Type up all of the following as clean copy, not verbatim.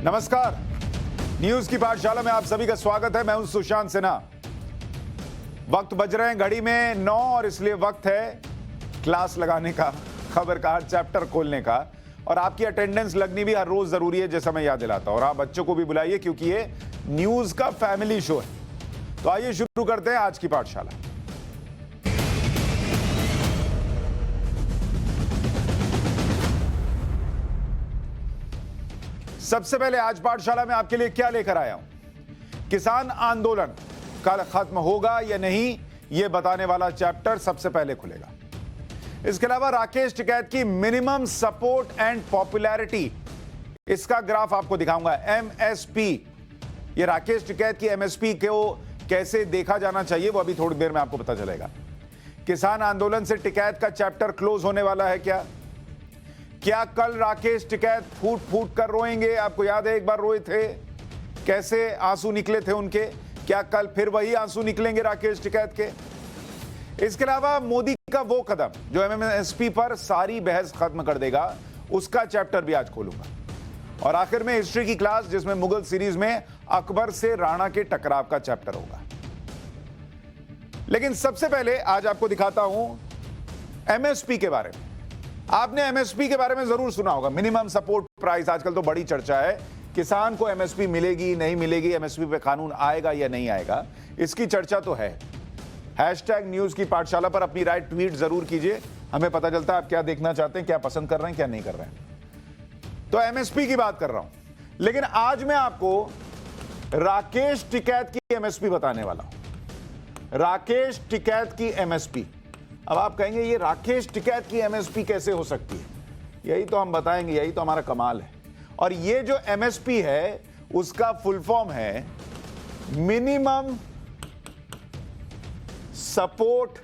नमस्कार, न्यूज की पाठशाला में आप सभी का स्वागत है। मैं हूं सुशांत सिन्हा। वक्त बज रहे हैं घड़ी में 9 और इसलिए वक्त है क्लास लगाने का, खबर का हर चैप्टर खोलने का। और आपकी अटेंडेंस लगनी भी हर रोज जरूरी है, जैसा मैं याद दिलाता हूं। और आप बच्चों को भी बुलाइए क्योंकि ये न्यूज का फैमिली शो है। तो आइए शुरू करते हैं आज की पाठशाला। सबसे पहले आज पाठशाला में आपके लिए क्या लेकर आया हूं? किसान आंदोलन कल खत्म होगा या नहीं, यह बताने वाला चैप्टर सबसे पहले खुलेगा। इसके अलावा राकेश टिकैत की मिनिमम सपोर्ट एंड पॉपुलैरिटी, इसका ग्राफ आपको दिखाऊंगा। एमएसपी, ये राकेश टिकैत की एमएसपी को कैसे देखा जाना चाहिए वो अभी थोड़ी देर में आपको पता चलेगा। किसान आंदोलन से टिकैत का चैप्टर क्लोज होने वाला है क्या कल राकेश टिकैत फूट फूट कर रोएंगे? आपको याद है एक बार रोए थे, कैसे आंसू निकले थे उनके। क्या कल फिर वही आंसू निकलेंगे राकेश टिकैत के? इसके अलावा मोदी का वो कदम जो एमएसपी पर सारी बहस खत्म कर देगा, उसका चैप्टर भी आज खोलूंगा। और आखिर में हिस्ट्री की क्लास, जिसमें मुगल सीरीज में अकबर से राणा के टकराव का चैप्टर होगा। लेकिन सबसे पहले आज आपको दिखाता हूं एमएसपी के बारे में। आपने एमएसपी के बारे में जरूर सुना होगा, मिनिमम सपोर्ट प्राइस। आजकल तो बड़ी चर्चा है, किसान को एमएसपी मिलेगी नहीं मिलेगी, एमएसपी पे कानून आएगा या नहीं आएगा, इसकी चर्चा तो है। हैशटैग न्यूज की पाठशाला पर अपनी राय ट्वीट जरूर कीजिए, हमें पता चलता है आप क्या देखना चाहते हैं, क्या पसंद कर रहे हैं, क्या नहीं कर रहे हैं। तो एमएसपी की बात कर रहा हूं, लेकिन आज मैं आपको राकेश टिकैत की एमएसपी बताने वाला हूं। राकेश टिकैत की एमएसपी। अब आप कहेंगे ये राकेश टिकैत की एमएसपी कैसे हो सकती है? यही तो हम बताएंगे, यही तो हमारा कमाल है। और ये जो एमएसपी है उसका फुल फॉर्म है मिनिमम सपोर्ट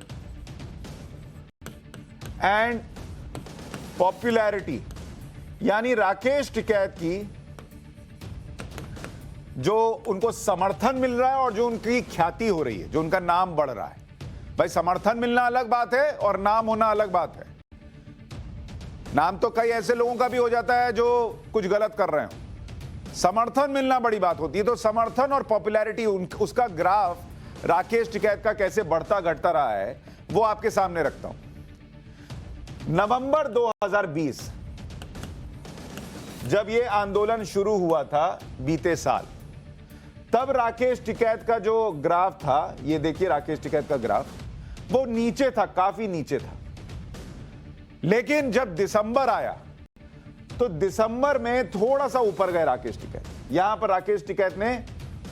एंड पॉपुलैरिटी। यानी राकेश टिकैत की जो उनको समर्थन मिल रहा है और जो उनकी ख्याति हो रही है, जो उनका नाम बढ़ रहा है। भाई, समर्थन मिलना अलग बात है और नाम होना अलग बात है। नाम तो कई ऐसे लोगों का भी हो जाता है जो कुछ गलत कर रहे हो, समर्थन मिलना बड़ी बात होती है। तो समर्थन और पॉपुलैरिटी, उसका ग्राफ राकेश टिकैत का कैसे बढ़ता घटता रहा है वो आपके सामने रखता हूं। नवंबर 2020 जब ये आंदोलन शुरू हुआ था बीते साल, तब राकेश टिकैत का जो ग्राफ था, ये देखिए राकेश टिकैत का ग्राफ, वो नीचे था, काफी नीचे था। लेकिन जब दिसंबर आया तो दिसंबर में थोड़ा सा ऊपर गए राकेश टिकैत। यहां पर राकेश टिकैत ने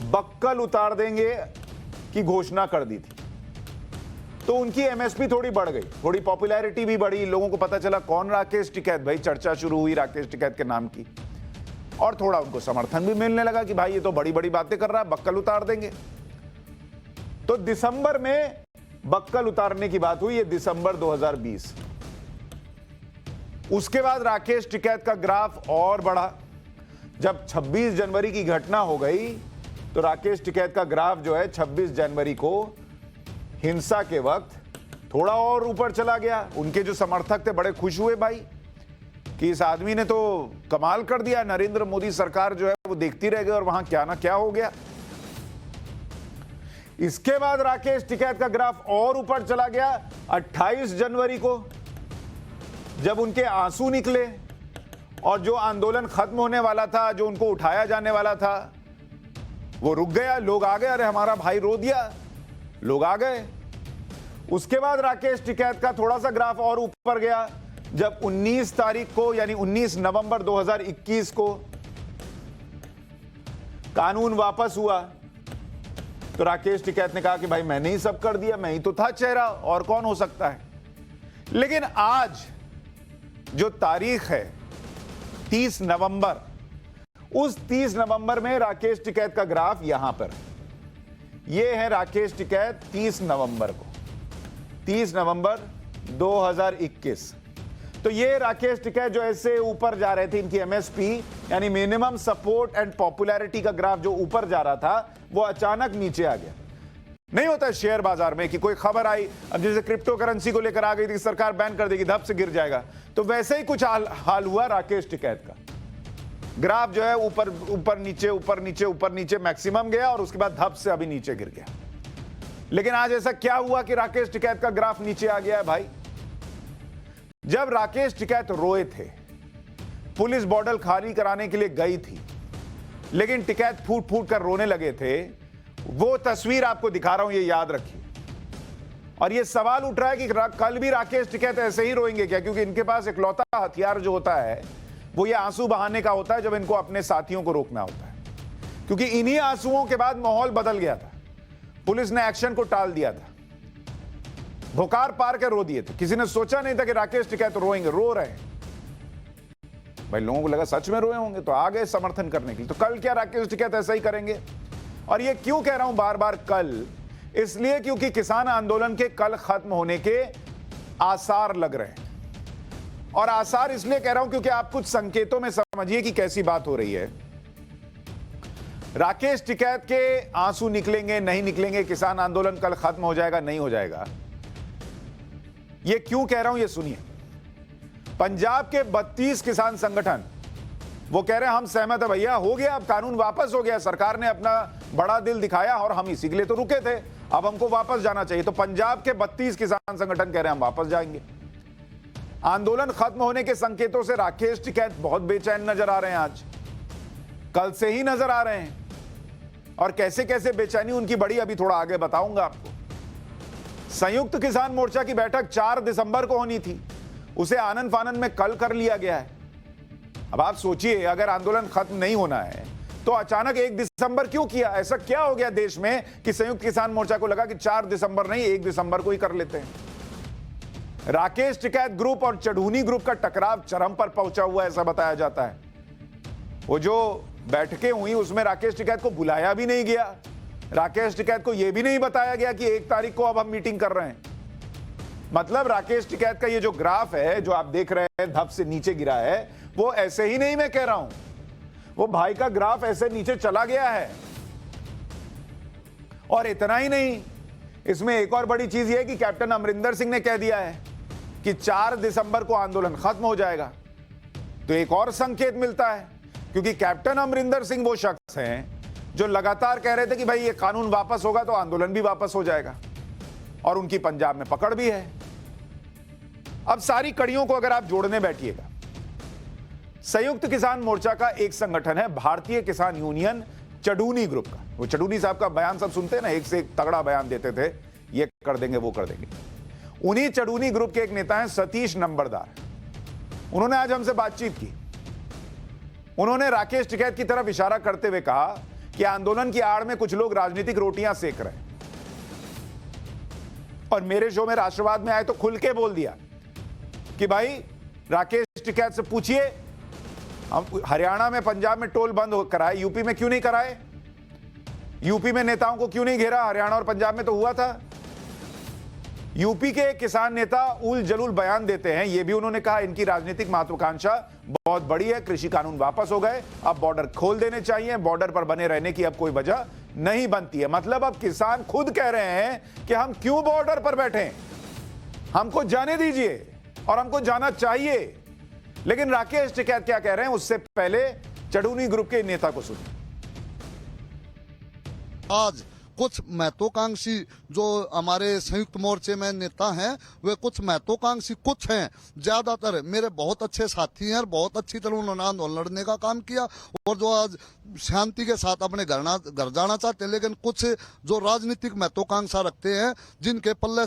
बक्कल उतार देंगे की घोषणा कर दी थी। तो उनकी एमएसपी थोड़ी बढ़ गई, थोड़ी पॉपुलैरिटी भी बढ़ी, लोगों को पता चला कौन राकेश टिकैत, भाई चर्चा शुरू हुई राकेश टिकैत के नाम की। और थोड़ा उनको समर्थन भी मिलने लगा कि भाई ये तो बड़ी बड़ी बातें कर रहा है, बक्कल उतार देंगे। तो दिसंबर में बक्कल उतारने की बात हुई, ये दिसंबर 2020। उसके बाद राकेश टिकैत का ग्राफ और बढ़ा। जब 26 जनवरी की घटना हो गई तो राकेश टिकैत का ग्राफ जो है 26 जनवरी को हिंसा के वक्त थोड़ा और ऊपर चला गया। उनके जो समर्थक थे बड़े खुश हुए भाई कि इस आदमी ने तो कमाल कर दिया, नरेंद्र मोदी सरकार जो है वो देखती रह गई और वहां क्या ना क्या हो गया। इसके बाद राकेश टिकैत का ग्राफ और ऊपर चला गया 28 जनवरी को, जब उनके आंसू निकले और जो आंदोलन खत्म होने वाला था, जो उनको उठाया जाने वाला था, वो रुक गया। लोग आ गए, अरे हमारा भाई रो दिया, लोग आ गए। उसके बाद राकेश टिकैत का थोड़ा सा ग्राफ और ऊपर गया जब 19 तारीख को, यानी 19 नवंबर 2021 को कानून वापस हुआ। तो राकेश टिकैत ने कहा कि भाई मैंने ही सब कर दिया, मैं ही तो था चेहरा, और कौन हो सकता है। लेकिन आज जो तारीख है 30 नवंबर, उस 30 नवंबर में राकेश टिकैत का ग्राफ यहां पर, यह है राकेश टिकैत 30 नवंबर को, 30 नवंबर 2021। तो ये राकेश टिकैत जो ऐसे ऊपर जा रहे थे, इनकी एमएसपी यानी मिनिमम सपोर्ट एंड पॉपुलैरिटी का ग्राफ जो ऊपर जा रहा था, वो अचानक नीचे आ गया। नहीं होता है शेयर बाजार में कि कोई खबर आई, अब जैसे क्रिप्टो करेंसी को लेकर आ गई थी सरकार बैन कर देगी, धप से गिर जाएगा, तो वैसे ही कुछ हाल हुआ राकेश टिकैत का। ग्राफ जो है ऊपर ऊपर नीचे ऊपर नीचे ऊपर नीचे मैक्सिमम गया और उसके बाद धप से अभी नीचे गिर गया। लेकिन आज ऐसा क्या हुआ कि राकेश टिकैत का ग्राफ नीचे आ गया है भाई? जब राकेश टिकैत रोए थे, पुलिस बॉर्डर खाली कराने के लिए गई थी, लेकिन टिकैत फूट फूट कर रोने लगे थे, वो तस्वीर आपको दिखा रहा हूं, ये याद रखिए। और ये सवाल उठ रहा है कि कल भी राकेश टिकैत ऐसे ही रोएंगे क्या? क्योंकि इनके पास इकलौता हथियार जो होता है वो ये आंसू बहाने का होता है, जब इनको अपने साथियों को रोकना होता है। क्योंकि इन्हीं आंसुओं के बाद माहौल बदल गया था, पुलिस ने एक्शन को टाल दिया था, भुकार पार के रो दिए थे। किसी ने सोचा नहीं था कि राकेश टिकैत रोएंगे, रो रहे हैं भाई। लोगों को लगा सच में रोए होंगे तो आ गए समर्थन करने के लिए। तो कल क्या राकेश टिकैत ऐसा ही करेंगे? और ये क्यों कह रहा हूं बार बार कल? इसलिए क्योंकि किसान आंदोलन के कल खत्म होने के आसार लग रहे हैं। और आसार इसलिए कह रहा हूं क्योंकि आप कुछ संकेतों में समझिए कि कैसी बात हो रही है। राकेश टिकैत के आंसू निकलेंगे नहीं निकलेंगे, किसान आंदोलन कल खत्म हो जाएगा नहीं हो जाएगा, ये क्यों कह रहा हूं ये सुनिए। पंजाब के 32 किसान संगठन वो कह रहे हैं हम सहमत है भैया, हो गया, अब कानून वापस हो गया, सरकार ने अपना बड़ा दिल दिखाया और हम इसी के लिए तो रुके थे, अब हमको वापस जाना चाहिए। तो पंजाब के 32 किसान संगठन कह रहे हैं हम वापस जाएंगे। आंदोलन खत्म होने के संकेतों से राकेश टिकैत बहुत बेचैन नजर आ रहे हैं, आज कल से ही नजर आ रहे हैं। और कैसे कैसे बेचैनी उनकी बढ़ी अभी थोड़ा आगे बताऊंगा आपको। संयुक्त किसान मोर्चा की बैठक 4 दिसंबर को होनी थी, उसे आनन फानन में कल कर लिया गया है। अब आप सोचिए, अगर आंदोलन खत्म नहीं होना है तो अचानक 1 दिसंबर क्यों किया? ऐसा क्या हो गया देश में कि संयुक्त किसान मोर्चा को लगा कि 4 दिसंबर नहीं 1 दिसंबर को ही कर लेते हैं? राकेश टिकैत ग्रुप और चढ़ूनी ग्रुप का टकराव चरम पर पहुंचा हुआ ऐसा बताया जाता है। वो जो बैठकें हुई उसमें राकेश टिकैत को बुलाया भी नहीं गया, राकेश टिकैत को यह भी नहीं बताया गया कि 1 तारीख को अब हम मीटिंग कर रहे हैं। मतलब राकेश टिकैत का ये जो ग्राफ है जो आप देख रहे हैं धप से नीचे गिरा है, वो ऐसे ही नहीं मैं कह रहा हूं, वो भाई का ग्राफ ऐसे नीचे चला गया है। और इतना ही नहीं, इसमें एक और बड़ी चीज यह कि कैप्टन अमरिंदर सिंह ने कह दिया है कि 4 दिसंबर को आंदोलन खत्म हो जाएगा। तो एक और संकेत मिलता है, क्योंकि कैप्टन अमरिंदर सिंह वो शख्स हैं जो लगातार कह रहे थे कि भाई ये कानून वापस होगा तो आंदोलन भी वापस हो जाएगा, और उनकी पंजाब में पकड़ भी है। अब सारी कड़ियों को अगर आप जोड़ने बैठिएगा, संयुक्त किसान मोर्चा का एक संगठन है भारतीय किसान यूनियन चढ़ूनी ग्रुप का। वो चढ़ूनी साहब का बयान सब सुनते हैं ना, एक से एक तगड़ा बयान देते थे, ये कर देंगे वो कर देंगे। उन्हीं चढ़ूनी ग्रुप के एक नेता हैं सतीश नंबरदार। उन्होंने आज हमसे बातचीत की। उन्होंने राकेश टिकैत की तरफ इशारा करते हुए कहा कि आंदोलन की आड़ में कुछ लोग राजनीतिक रोटियां सेक रहे हैं। और मेरे शो में राष्ट्रवाद में आए तो खुल के बोल दिया कि भाई राकेश टिकैत से पूछिए, हम हरियाणा में पंजाब में टोल बंद कराए, यूपी में क्यों नहीं कराए? यूपी में नेताओं को क्यों नहीं घेरा? हरियाणा और पंजाब में तो हुआ था। यूपी के किसान नेता उल जलूल बयान देते हैं, यह भी उन्होंने कहा इनकी राजनीतिक महत्वाकांक्षा बहुत बड़ी है, कृषि कानून वापस हो गए, अब बॉर्डर खोल देने चाहिए, बॉर्डर पर बने रहने की अब कोई वजह नहीं बनती है। मतलब अब किसान खुद कह रहे हैं कि हम क्यों बॉर्डर पर बैठे, हमको जाने दीजिए और हमको जाना चाहिए। लेकिन राकेश टिकैत क्या कह रहे हैं, उससे पहले चढ़ूनी ग्रुप के नेता को सुनिए। आज कुछ महत्वाकांक्षी जो हमारे संयुक्त मोर्चे में नेता हैं, वे कुछ महत्वाकांक्षी कुछ हैं, ज्यादातर मेरे बहुत अच्छे साथी हैं और बहुत अच्छी तरह उन्होंने आंदोलन लड़ने का काम किया और जो आज शांति के साथ अपने घर जाना चाहते हैं। लेकिन कुछ जो राजनीतिक महत्वाकांक्षा रखते हैं, जिनके पल्ले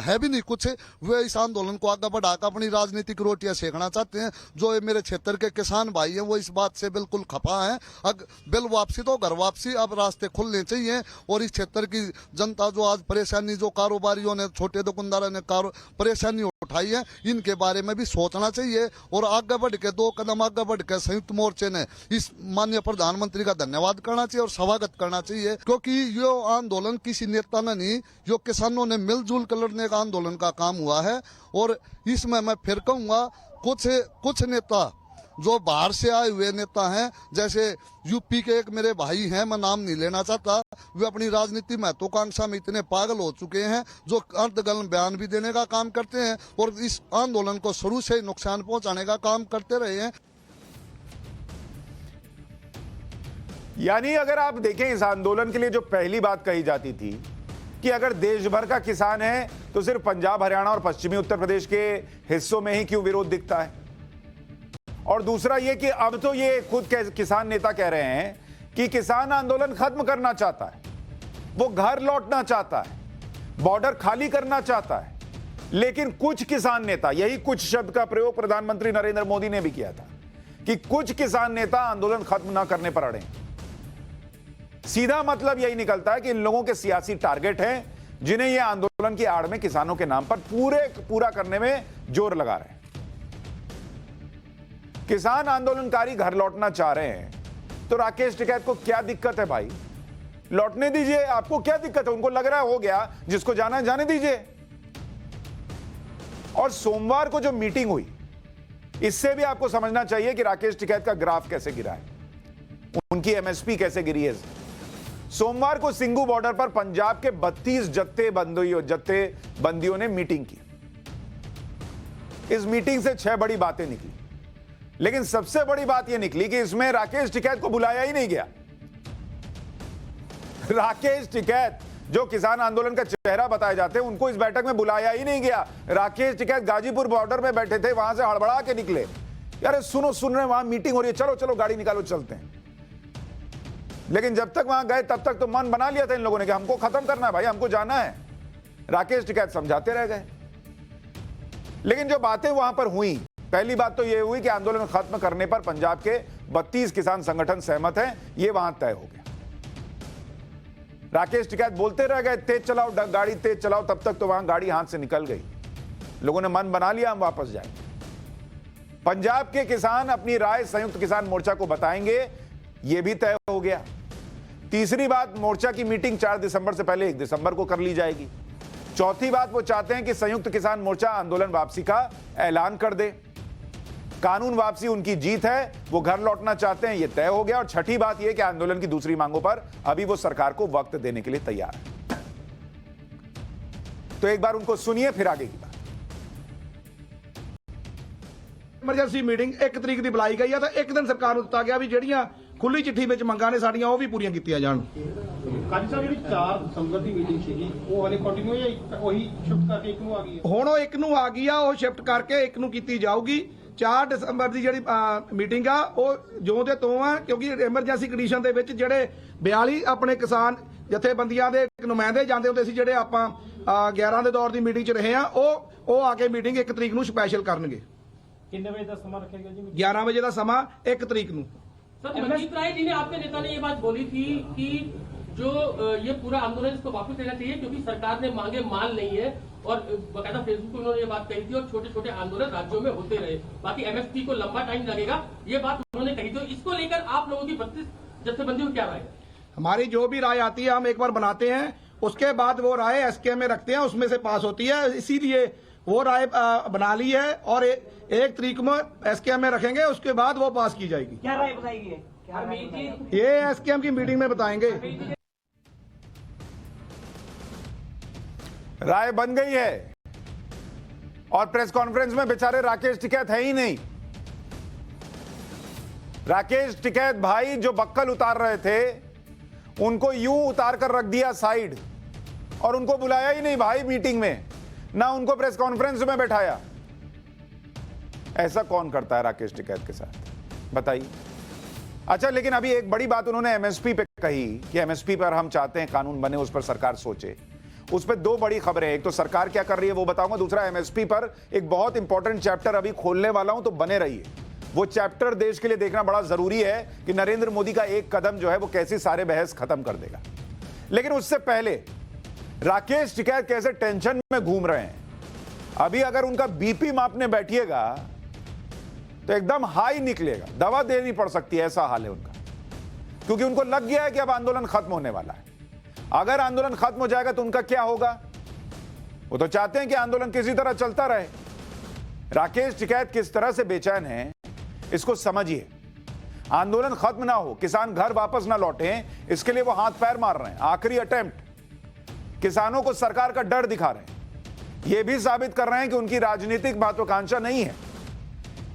है भी नहीं कुछ, वे इस आंदोलन को आगे बढ़ाकर अपनी राजनीतिक रोटियां सेकना चाहते हैं। जो ये मेरे क्षेत्र के किसान भाई हैं वो इस बात से बिल्कुल खफा हैं। बिल वापसी तो घर वापसी, अब रास्ते खुलने चाहिए। और इस क्षेत्र की जनता जो आज परेशानी, जो कारोबारियों ने, छोटे दुकानदारों ने परेशानी उठाई है, इनके बारे में भी सोचना चाहिए। और आगे बढ़ के 2 कदम आगे बढ़ के संयुक्त मोर्चे ने इस माननीय प्रधानमंत्री का धन्यवाद करना चाहिए और स्वागत करना चाहिए, क्योंकि ये आंदोलन किसी नेता ने नहीं, जो किसानों ने मिलजुल कर लड़ने का आंदोलन का काम हुआ है। और इसमें मैं फिर कहूँगा, कुछ नेता जो बाहर से आए हुए नेता हैं, जैसे यूपी के एक मेरे भाई हैं, मैं नाम नहीं लेना चाहता, वे अपनी राजनीति महत्वाकांक्षा में इतने पागल हो चुके हैं, जो अर्धगर्म बयान भी देने का काम करते हैं और इस आंदोलन को शुरू से ही नुकसान पहुंचाने का काम करते रहे हैं। यानी अगर आप देखें इस आंदोलन के लिए जो पहली बात कही जाती थी कि अगर देश भर का किसान है तो सिर्फ पंजाब, हरियाणा और पश्चिमी उत्तर प्रदेश के हिस्सों में ही क्यों विरोध दिखता है। और दूसरा यह कि अब तो ये खुद किसान नेता कह रहे हैं कि किसान आंदोलन खत्म करना चाहता है, वो घर लौटना चाहता है, बॉर्डर खाली करना चाहता है। लेकिन कुछ किसान नेता, यही कुछ शब्द का प्रयोग प्रधानमंत्री नरेंद्र मोदी ने भी किया था कि कुछ किसान नेता आंदोलन खत्म ना करने पर अड़े। सीधा मतलब यही निकलता है कि इन लोगों के सियासी टारगेट हैं जिन्हें यह आंदोलन की आड़ में किसानों के नाम पर पूरा करने में जोर लगा रहे हैं। किसान आंदोलनकारी घर लौटना चाह रहे हैं तो राकेश टिकैत को क्या दिक्कत है भाई? लौटने दीजिए, आपको क्या दिक्कत है? उनको लग रहा है हो गया, जिसको जाना है जाने दीजिए। और सोमवार को जो मीटिंग हुई, इससे भी आपको समझना चाहिए कि राकेश टिकैत का ग्राफ कैसे गिरा है, उनकी एमएसपी कैसे गिरी है। सोमवार को सिंघू बॉर्डर पर पंजाब के 32 जत्थेबंदियों ने मीटिंग की। इस मीटिंग से 6 बड़ी बातें निकली, लेकिन सबसे बड़ी बात यह निकली कि इसमें राकेश टिकैत को बुलाया ही नहीं गया। राकेश टिकैत जो किसान आंदोलन का चेहरा बताए जाते हैं, उनको इस बैठक में बुलाया ही नहीं गया। राकेश टिकैत गाजीपुर बॉर्डर में बैठे थे, वहां से हड़बड़ा के निकले, यार सुन रहे वहां मीटिंग हो रही है, चलो चलो गाड़ी निकालो चलते हैं। लेकिन जब तक वहां गए तब तक तो मन बना लिया था इन लोगों ने कि हमको खत्म करना है भाई, हमको जाना है। राकेश टिकैत समझाते रह गए। लेकिन जो बातें वहां पर हुई, पहली बात तो यह हुई कि आंदोलन खत्म करने पर पंजाब के 32 किसान संगठन सहमत हैं, यह वहां तय हो गया। राकेश टिकैत बोलते रह गए तेज चलाओ गाड़ी, तेज चलाओ, तब तक तो वहां गाड़ी हाथ से निकल गई। लोगों ने मन बना लिया हम वापस जाएंगे। पंजाब के किसान अपनी राय संयुक्त किसान मोर्चा को बताएंगे, यह भी तय हो गया। तीसरी बात, मोर्चा की मीटिंग 4 दिसंबर से पहले 1 दिसंबर को कर ली जाएगी। चौथी बात, वो चाहते हैं कि संयुक्त किसान मोर्चा आंदोलन वापसी का ऐलान कर दे। कानून वापसी उनकी जीत है, वो घर लौटना चाहते हैं, यह तय हो गया। और छठी बात यह कि आंदोलन की दूसरी मांगों पर अभी वो सरकार को वक्त देने के लिए तैयार है। तो एक बार उनको सुनिए, फिर आगे की बात। ਐਮਰਜੈਂਸੀ ਮੀਟਿੰਗ 1 ਤਰੀਕ ਦੀ ਬੁਲਾਈ ਗਈ ਆ ਤਾਂ ਇੱਕ ਦਿਨ ਸਰਕਾਰ ਨੂੰ ਦਿੱਤਾ ਗਿਆ ਵੀ ਜਿਹੜੀਆਂ ਖੁੱਲੀ ਚਿੱਠੀ ਵਿੱਚ ਮੰਗਾਂ ਨੇ ਸਾਡੀਆਂ ਉਹ ਵੀ ਪੂਰੀਆਂ ਕੀਤੀਆਂ ਜਾਣ। ਕਾਜੀ ਸਾਹਿਬ ਜਿਹੜੀ 4 ਦਸੰਬਰ ਦੀ ਮੀਟਿੰਗ ਸੀਗੀ ਉਹ ਹਲੇ ਕੰਟੀਨਿਊ ਹੈ ਜਾਂ ਉਹੀ ਸ਼ਿਫਟ ਕਰਕੇ 1 ਨੂੰ ਆ ਗਈ ਹੈ? ਹੁਣ ਉਹ 1 ਨੂੰ ਆ ਗਈ ਆ, ਉਹ ਸ਼ਿਫਟ ਕਰਕੇ 1 ਨੂੰ ਕੀਤੀ ਜਾਊਗੀ। 4 ਦਸੰਬਰ ਦੀ ਜਿਹੜੀ ਮੀਟਿੰਗ ਆ ਉਹ ਜਿਉਂ ਦੇ ਤੋਂ ਆ, ਕਿਉਂਕਿ ਐਮਰਜੈਂਸੀ ਕੰਡੀਸ਼ਨ ਦੇ ਵਿੱਚ ਜਿਹੜੇ 42 ਆਪਣੇ ਕਿਸਾਨ ਜਥੇਬੰਦੀਆਂ ਦੇ ਨੁਮਾਇੰਦੇ ਜਾਂਦੇ ਹੁੰਦੇ ਸੀ, ਜਿਹੜੇ ਆਪਾਂ 11 ਦੇ ਦੌਰ ਦੀ ਮੀਟਿੰਗ 'ਚ ਰਹੇ ਆ, ਉਹ ਆ ਕੇ ਮੀਟਿੰਗ 1 ਤਰੀਕ ਨੂੰ ਸਪੈਸ਼ਲ ਕਰਨਗੇ। कितने बजे का समय रखेगा जी? 11 बजे का समा 1 तरीक ਨੂੰ। सर, मनजीत राय जी ने, आपके नेता ने ये बात बोली थी कि जो ये पूरा आंदोलन इसको वापस लेना चाहिए क्योंकि सरकार ने मांगे मान नहीं है, और बकायदा फेसबुक पर उन्होंने ये बात कही थी, और छोटे छोटे आंदोलन राज्यों में होते रहे, बाकी एमएसपी को लंबा टाइम लगेगा, ये बात उन्होंने कही थी। इसको लेकर आप लोगों की 32 जत्थेबंदियों को क्या राय है? हमारी जो भी राय आती है हम एक बार बनाते हैं, उसके बाद वो राय एसके में रखते हैं, उसमें से पास होती है। इसीलिए वो राय बना ली है और 1 तरीक में एसकेएम में रखेंगे, उसके बाद वो पास की जाएगी। क्या राय बताएगी? क्या राय? ये एसकेएम की मीटिंग में बताएंगे। राय बन गई है और प्रेस कॉन्फ्रेंस में बेचारे राकेश टिकैत है ही नहीं। राकेश टिकैत भाई जो बक्कल उतार रहे थे, उनको यूं उतार कर रख दिया साइड, और उनको बुलाया ही नहीं भाई मीटिंग में, ना उनको प्रेस कॉन्फ्रेंस में बैठाया। ऐसा कौन करता है राकेश टिकैत के साथ, बताइए। अच्छा, लेकिन अभी एक बड़ी बात उन्होंने एमएसपी पे कही कि एमएसपी पर हम चाहते हैं कानून बने, उस पर सरकार सोचे। उस पर 2 बड़ी खबरें, एक तो सरकार क्या कर रही है वो बताऊंगा, दूसरा एमएसपी पर एक बहुत इंपॉर्टेंट चैप्टर अभी खोलने वाला हूं, तो बने रहिए। वो चैप्टर देश के लिए देखना बड़ा जरूरी है कि नरेंद्र मोदी का एक कदम जो है वो कैसे सारे बहस खत्म कर देगा। लेकिन उससे पहले राकेश टिकैत कैसे टेंशन में घूम रहे हैं। अभी अगर उनका बीपी मापने बैठिएगा तो एकदम हाई निकलेगा, दवा देनी पड़ सकती है, ऐसा हाल है उनका, क्योंकि उनको लग गया है कि अब आंदोलन खत्म होने वाला है। अगर आंदोलन खत्म हो जाएगा तो उनका क्या होगा? वो तो चाहते हैं कि आंदोलन किसी तरह चलता रहे। राकेश टिकैत किस तरह से बेचैन है, इसको समझिए। आंदोलन खत्म ना हो, किसान घर वापस ना लौटे, इसके लिए वो हाथ पैर मार रहे हैं। आखिरी अटेम्प्ट, किसानों को सरकार का डर दिखा रहे हैं। यह भी साबित कर रहे हैं कि उनकी राजनीतिक महत्वाकांक्षा नहीं है,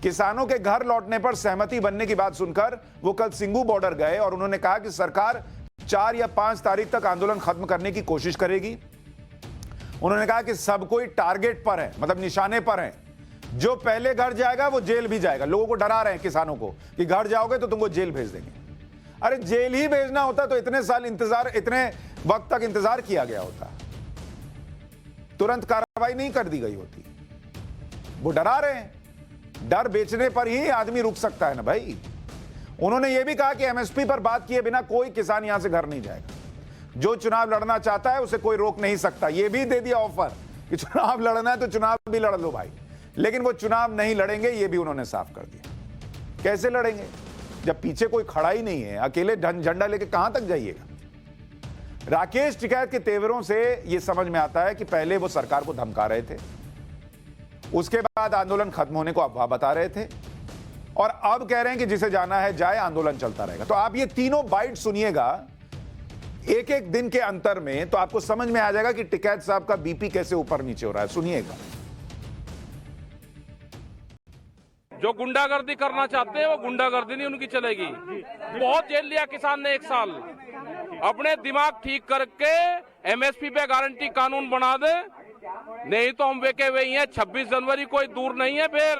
किसानों के घर लौटने पर सहमति बनने की बात सुनकर वो कल सिंगू बॉर्डर गए और उन्होंने कहा कि सरकार 4 या 5 तारीख तक आंदोलन खत्म करने की कोशिश करेगी। उन्होंने कहा कि सब कोई टारगेट पर है, मतलब निशाने पर है। जो पहले घर जाएगा वो जेल भी जाएगा। लोगों को डरा रहे हैं किसानों को कि घर जाओगे तो तुमको जेल भेज देंगे। अरे जेल ही भेजना होता तो इतने साल इंतजार, इतने वक्त तक इंतजार किया गया होता, तुरंत कार्रवाई नहीं कर दी गई होती। वो डरा रहे हैं, डर बेचने पर ही आदमी रुक सकता है ना भाई। उन्होंने ये भी कहा कि एमएसपी पर बात किए बिना कोई किसान यहां से घर नहीं जाएगा। जो चुनाव लड़ना चाहता है उसे कोई रोक नहीं सकता। ये भी दे दिया ऑफर कि चुनाव लड़ना है तो चुनाव भी लड़ लो भाई, लेकिन वो चुनाव नहीं लड़ेंगे, ये भी उन्होंने साफ कर दिया। कैसे लड़ेंगे जब पीछे कोई खड़ा ही नहीं है? अकेले झंडा लेके कहां तक जाइएगा? राकेश टिकैत के तेवरों से यह समझ में आता है कि पहले वो सरकार को धमका रहे थे, उसके बाद आंदोलन खत्म होने को अफवाह बता रहे थे, और अब कह रहे हैं कि जिसे जाना है जाए, आंदोलन चलता रहेगा। तो आप ये तीनों बाइट सुनिएगा एक एक दिन के अंतर में, तो आपको समझ में आ जाएगा कि टिकैत साहब का बीपी कैसे ऊपर नीचे हो रहा है। सुनिएगा। जो गुंडागर्दी करना चाहते हैं वो गुंडागर्दी नहीं उनकी चलेगी। बहुत जेल लिया किसान ने 1 साल। अपने दिमाग ठीक करके एमएसपी पे गारंटी कानून बना दे, नहीं तो हम वेके हुए ही हैं। 26 जनवरी कोई दूर नहीं है, फिर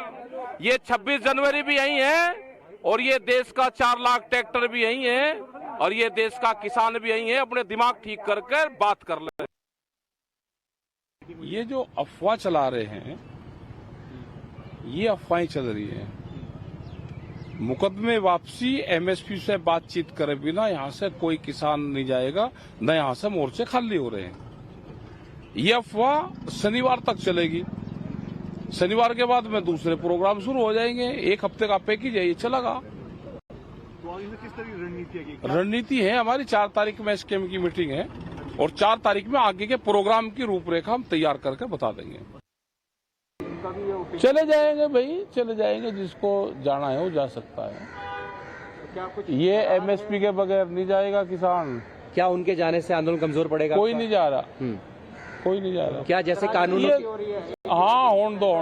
ये 26 जनवरी भी यही है, और ये देश का 4 लाख ट्रैक्टर भी यही है, और ये देश का किसान भी यही है। अपने दिमाग ठीक करके बात कर ले। ये जो अफवाह चला रहे हैं, ये अफवाहें चल रही है। मुकदमे वापसी एमएसपी से बातचीत करे बिना यहां से कोई किसान नहीं जाएगा, न यहां से मोर्चे खाली हो रहे हैं। ये अफवाह शनिवार तक चलेगी। शनिवार के बाद में दूसरे प्रोग्राम शुरू हो जाएंगे। 1 हफ्ते का पैकेज है, ये चलेगा। किस तरह की रणनीति है? रणनीति है हमारी 4 तारीख में एसकेएम की मीटिंग है, और 4 तारीख में आगे के प्रोग्राम की रूपरेखा हम तैयार करके बता देंगे। चले जाएंगे भाई, चले जाएंगे। जिसको जाना है वो जा सकता है। ये एमएसपी के बगैर नहीं जाएगा किसान। क्या उनके जाने से आंदोलन कमजोर पड़ेगा? कोई नहीं जा रहा, कोई नहीं जा रहा। क्या जैसे कानून, हाँ होने दो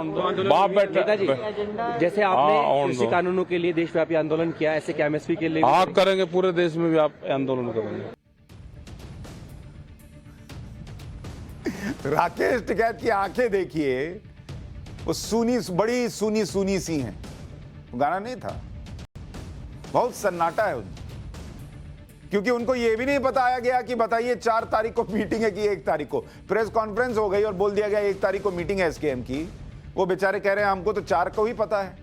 बाप बेटा नेताजी, जैसे आपने कृषि कानूनों के लिए देशव्यापी आंदोलन किया, ऐसे क्या एमएसपी के लिए? हाँ करेंगे, पूरे देश में भी आप आंदोलन करेंगे। राकेश टिकैत की आंखें देखिए, वो सूनी, बड़ी सूनी सूनी सी हैं। वो गाना नहीं था, बहुत सन्नाटा है उनका, क्योंकि उनको ये भी नहीं बताया गया कि बताइए 4 तारीख को मीटिंग है कि 1 तारीख को। प्रेस कॉन्फ्रेंस हो गई और बोल दिया गया 1 तारीख को मीटिंग है एसकेएम की। वो बेचारे कह रहे हैं हमको तो 4 को ही पता है।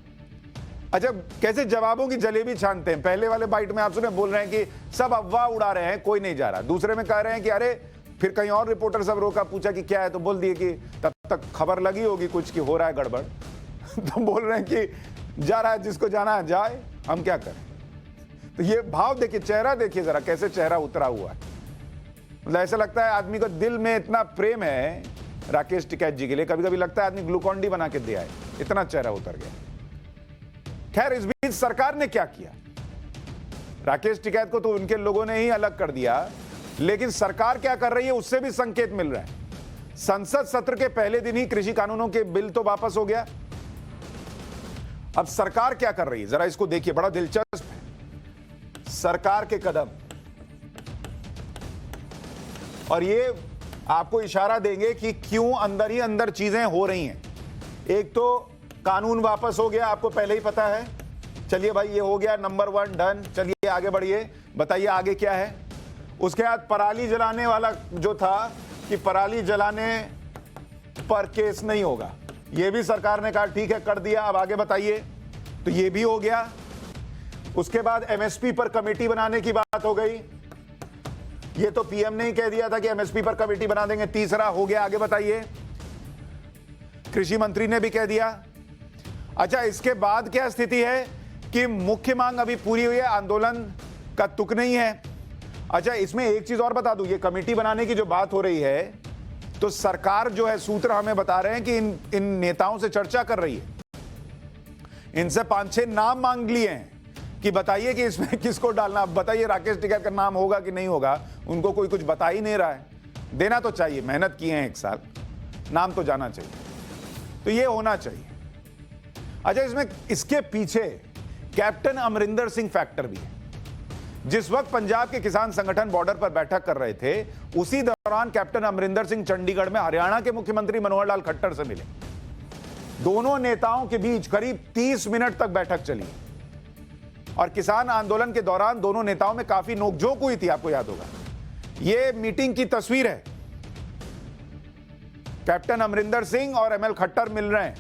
अच्छा, कैसे जवाबों की जलेबी छानते हैं। पहले वाले बाइट में आप सुने बोल रहे हैं कि सब अफवाह उड़ा रहे हैं, कोई नहीं जा रहा। दूसरे में कह रहे हैं कि अरे, फिर कहीं और रिपोर्टर सब रोका, पूछा कि क्या है, तो बोल दिए कि तब तक खबर लगी होगी कुछ कि हो रहा है गड़बड़। तो बोल रहे हैं कि जा रहा है, जिसको जाना है जाए, हम क्या करें। तो ये भाव देखिए, चेहरा देखिए जरा, कैसे चेहरा उतरा हुआ है। मतलब ऐसा लगता है आदमी को दिल में इतना प्रेम है राकेश टिकैत जी के लिए, कभी कभी लगता है आदमी ग्लूकॉन डी बना के दिया है, इतना चेहरा उतर गया। खैर, इस बीच सरकार ने क्या किया? राकेश टिकैत को तो उनके लोगों ने ही अलग कर दिया, लेकिन सरकार क्या कर रही है उससे भी संकेत मिल रहा है। संसद सत्र के पहले दिन ही कृषि कानूनों के बिल तो वापस हो गया। अब सरकार क्या कर रही है, जरा इसको देखिए, बड़ा दिलचस्प है सरकार के कदम, और ये आपको इशारा देंगे कि क्यों अंदर ही अंदर चीजें हो रही हैं। एक तो कानून वापस हो गया, आपको पहले ही पता है। चलिए भाई, ये हो गया नंबर 1 डन। चलिए आगे बढ़िए, बताइए आगे क्या है। उसके बाद पराली जलाने वाला जो था कि पराली जलाने पर केस नहीं होगा, ये भी सरकार ने कहा ठीक है कर दिया। अब आगे बताइए, तो ये भी हो गया। उसके बाद एमएसपी पर कमेटी बनाने की बात हो गई, ये तो पीएम ने ही कह दिया था कि एमएसपी पर कमेटी बना देंगे। तीसरा हो गया, आगे बताइए। कृषि मंत्री ने भी कह दिया। अच्छा, इसके बाद क्या स्थिति है कि मुख्य मांग अभी पूरी हुई है, आंदोलन का तुक नहीं है। अच्छा, इसमें एक चीज और बता दूं, ये कमेटी बनाने की जो बात हो रही है, तो सरकार जो है, सूत्र हमें बता रहे हैं कि इन नेताओं से चर्चा कर रही है, इनसे 5-6 नाम मांग लिए हैं कि बताइए कि इसमें किसको डालना। अब बताइए राकेश टिकैत का नाम होगा कि नहीं होगा, उनको कोई कुछ बता ही नहीं रहा है। देना तो चाहिए, मेहनत किए हैं 1 साल, नाम तो जाना चाहिए। तो ये होना चाहिए। अच्छा, इसमें इसके पीछे कैप्टन अमरिंदर सिंह फैक्टर भी है। जिस वक्त पंजाब के किसान संगठन बॉर्डर पर बैठक कर रहे थे, उसी दौरान कैप्टन अमरिंदर सिंह चंडीगढ़ में हरियाणा के मुख्यमंत्री मनोहर लाल खट्टर से मिले। दोनों नेताओं के बीच करीब 30 मिनट तक बैठक चली और किसान आंदोलन के दौरान दोनों नेताओं में काफी नोकझोंक हुई थी, आपको याद होगा। यह मीटिंग की तस्वीर है। कैप्टन अमरिंदर सिंह और एमएल खट्टर मिल रहे हैं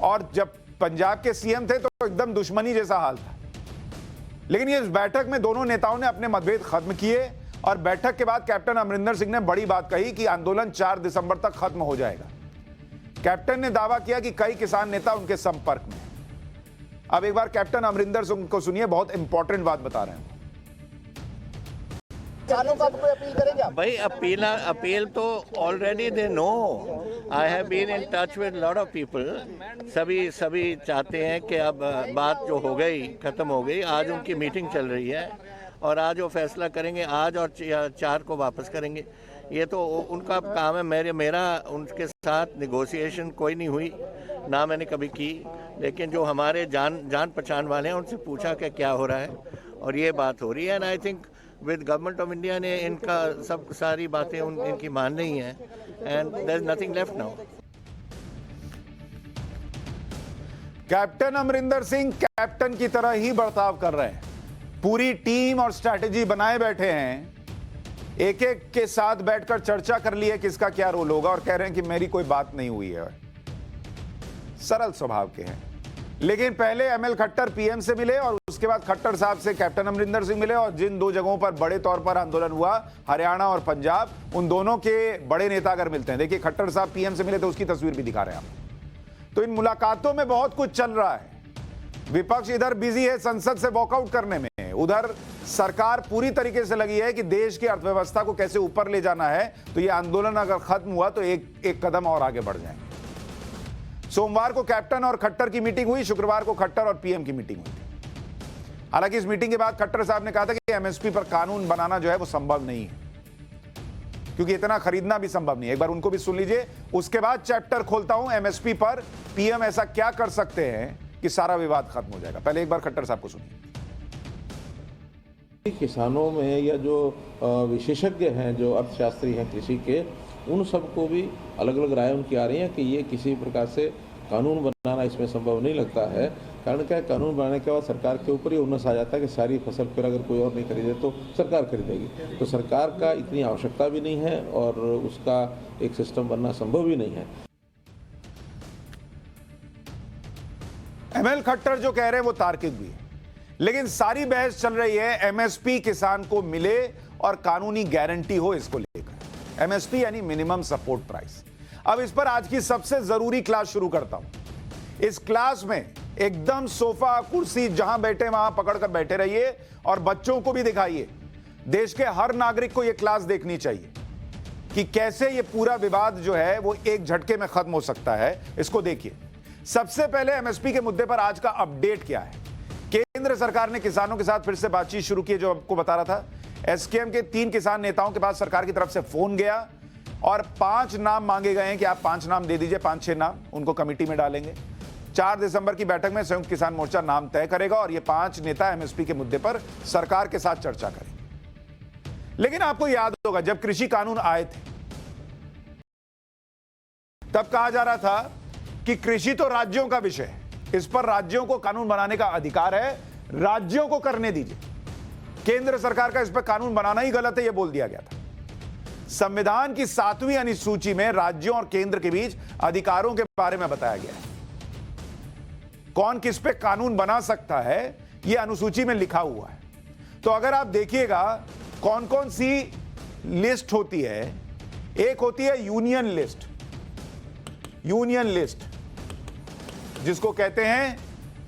और जब पंजाब के सीएम थे तो एकदम दुश्मनी जैसा हाल था। लेकिन इस बैठक में दोनों नेताओं ने अपने मतभेद खत्म किए और बैठक के बाद कैप्टन अमरिंदर सिंह ने बड़ी बात कही कि आंदोलन 4 दिसंबर तक खत्म हो जाएगा। कैप्टन ने दावा किया कि कई किसान नेता उनके संपर्क में। अब एक बार कैप्टन अमरिंदर सिंह को सुनिए, बहुत इंपॉर्टेंट बात बता रहे हैं। भाई अपील तो ऑलरेडी दे नो। I have been in touch with lot of people. सभी चाहते हैं कि अब बात जो हो गई खत्म हो गई। आज उनकी मीटिंग चल रही है और आज वो फैसला करेंगे, आज और 4 को वापस करेंगे। ये तो उनका काम है। मेरा उनके साथ निगोशिएशन कोई नहीं हुई, ना मैंने कभी की। लेकिन जो हमारे जान पहचान वाले हैं उनसे पूछा कि क्या हो रहा है और ये बात हो रही है। And I think with government of India ने इनका सारी बातें इनकी मान ली हैं and there is nothing left now. Captain Amarinder Singh captain की तरह ही बर्ताव कर रहे हैं। पूरी टीम और स्ट्रैटेजी बनाए बैठे हैं। एक एक के साथ बैठकर चर्चा कर ली है किसका क्या रोल होगा और कह रहे हैं कि मेरी कोई बात नहीं हुई है। सरल स्वभाव के हैं। लेकिन पहले एमएल खट्टर पीएम से मिले और उसके बाद खट्टर साहब से कैप्टन अमरिंदर सिंह मिले और जिन 2 जगहों पर बड़े तौर पर आंदोलन हुआ, हरियाणा और पंजाब, उन दोनों के बड़े नेता अगर मिलते हैं। देखिए, खट्टर साहब पीएम से मिले तो उसकी तस्वीर भी दिखा रहे हैं आप। तो इन मुलाकातों में बहुत कुछ चल रहा है। विपक्ष इधर बिजी है संसद से वॉकआउट करने में, उधर सरकार पूरी तरीके से लगी है कि देश की अर्थव्यवस्था को कैसे ऊपर ले जाना है। तो यह आंदोलन अगर खत्म हुआ तो एक कदम और आगे बढ़ जाएंगे। सोमवार को कैप्टन और खट्टर की मीटिंग हुई, शुक्रवार को खट्टर और पीएम की मीटिंग हुई। हालांकि इस मीटिंग के बाद खट्टर साहब ने कहा था कि एमएसपी पर कानून बनाना जो है वो संभव नहीं है, क्योंकि इतना खरीदना भी संभव नहीं है। एक बार उनको भी सुन लीजिए, उसके बाद चैप्टर खोलता हूं एमएसपी पर पीएम ऐसा क्या कर सकते हैं कि सारा विवाद खत्म हो जाएगा। पहले एक बार खट्टर साहब को सुनिए। किसानों में या जो विशेषज्ञ हैं, जो अर्थशास्त्री हैं कृषि के, उन सबको भी अलग अलग राय उनकी आ रही है कि ये किसी प्रकार से कानून बनाना इसमें संभव नहीं लगता है। कारण क्या है, कानून बनाने के बाद सरकार के ऊपर ये उन्नस आ जाता है कि सारी फसल फिर अगर कोई और नहीं खरीदे तो सरकार खरीदेगी। तो सरकार का इतनी आवश्यकता भी नहीं है और उसका एक सिस्टम बनना संभव भी नहीं है। एमएल खट्टर जो कह रहे हैं वो तार्किक भी है, लेकिन सारी बहस चल रही है एमएसपी किसान को मिले और कानूनी गारंटी हो इसको लेकर। एमएसपी यानी मिनिमम सपोर्ट प्राइस। अब इस पर आज की सबसे जरूरी क्लास शुरू करता हूं। इस क्लास में एकदम सोफा कुर्सी जहां बैठे वहां पकड़कर बैठे रहिए और बच्चों को भी दिखाइए। देश के हर नागरिक को यह क्लास देखनी चाहिए कि कैसे यह पूरा विवाद जो है वो एक झटके में खत्म हो सकता है। इसको देखिए। सबसे पहले एमएसपी के मुद्दे पर आज का अपडेट क्या है। केंद्र सरकार ने किसानों के साथ फिर से बातचीत शुरू की, जो आपको बता रहा था। एसकेएम के 3 किसान नेताओं के पास सरकार की तरफ से फोन गया और 5 नाम मांगे गए हैं कि आप 5 नाम दे दीजिए, 5-6 नाम, उनको कमेटी में डालेंगे। 4 दिसंबर की बैठक में संयुक्त किसान मोर्चा नाम तय करेगा और ये 5 नेता एमएसपी के मुद्दे पर सरकार के साथ चर्चा करेंगे। लेकिन आपको याद होगा, जब कृषि कानून आए थे तब कहा जा रहा था कि कृषि तो राज्यों का विषय है, इस पर राज्यों को कानून बनाने का अधिकार है, राज्यों को करने दीजिए। केंद्र सरकार का इस पर कानून बनाना ही गलत है, यह बोल दिया गया था। संविधान की 7वीं अनुसूची में राज्यों और केंद्र के बीच अधिकारों के बारे में बताया गया है। कौन किस पे कानून बना सकता है यह अनुसूची में लिखा हुआ है। तो अगर आप देखिएगा कौन कौन सी लिस्ट होती है। एक होती है यूनियन लिस्ट, यूनियन लिस्ट जिसको कहते हैं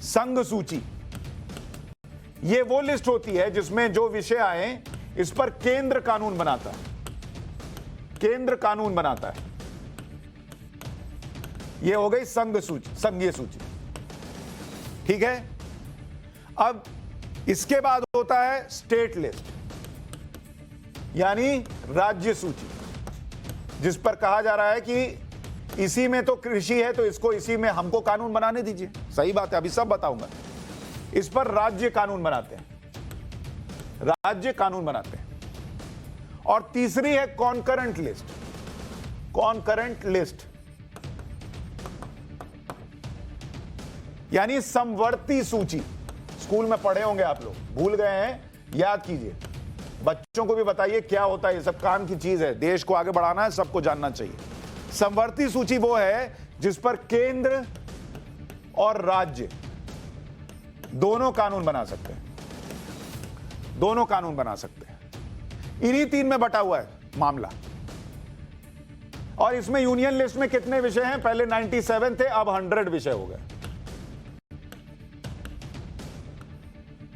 संघ सूची। यह वो लिस्ट होती है जिसमें जो विषय आए इस पर केंद्र कानून बनाता है, केंद्र कानून बनाता है। यह हो गई संघ सूची, संघीय सूची। ठीक है। अब इसके बाद होता है स्टेट लिस्ट, यानी राज्य सूची, जिस पर कहा जा रहा है कि इसी में तो कृषि है, तो इसको इसी में हमको कानून बनाने दीजिए। सही बात है, अभी सब बताऊंगा। इस पर राज्य कानून बनाते हैं, राज्य कानून बनाते हैं। और तीसरी है कॉन्करेंट लिस्ट। कॉन्करेंट लिस्ट यानी समवर्ती सूची। स्कूल में पढ़े होंगे आप लोग, भूल गए हैं, याद कीजिए। बच्चों को भी बताइए क्या होता है, ये सब काम की चीज है। देश को आगे बढ़ाना है, सबको जानना चाहिए। समवर्ती सूची वो है जिस पर केंद्र और राज्य दोनों कानून बना सकते हैं, दोनों कानून बना सकते हैं। इन्हीं तीन में बटा हुआ है मामला। और इसमें यूनियन लिस्ट में कितने विषय हैं? पहले 97 थे, अब 100 विषय हो गए,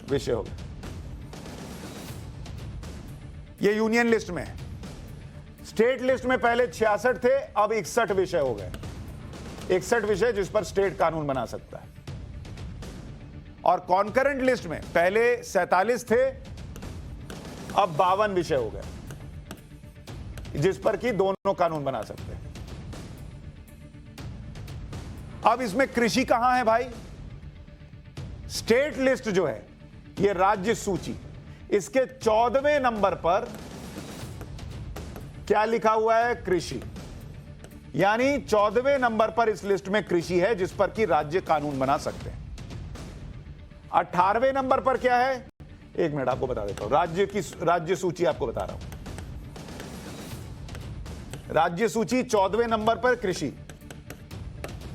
विषय हो गए। ये यूनियन लिस्ट में है। स्टेट लिस्ट में पहले 66 थे, अब 61 विषय हो गए। 61 विषय जिस पर स्टेट कानून बना सकता है। और कॉन्करेंट लिस्ट में पहले 47 थे, अब 52 विषय हो गए जिस पर कि दोनों कानून बना सकते हैं। अब इसमें कृषि कहां है भाई? स्टेट लिस्ट जो है, ये राज्य सूची, इसके 14वें नंबर पर क्या लिखा हुआ है? कृषि। यानी 14वें नंबर पर इस लिस्ट में कृषि है जिस पर कि राज्य कानून बना सकते हैं। 18वें नंबर पर क्या है? एक मिनट आपको बता देता हूं। राज्य सूची आपको बता रहा हूं। राज्य सूची 14वें नंबर पर कृषि,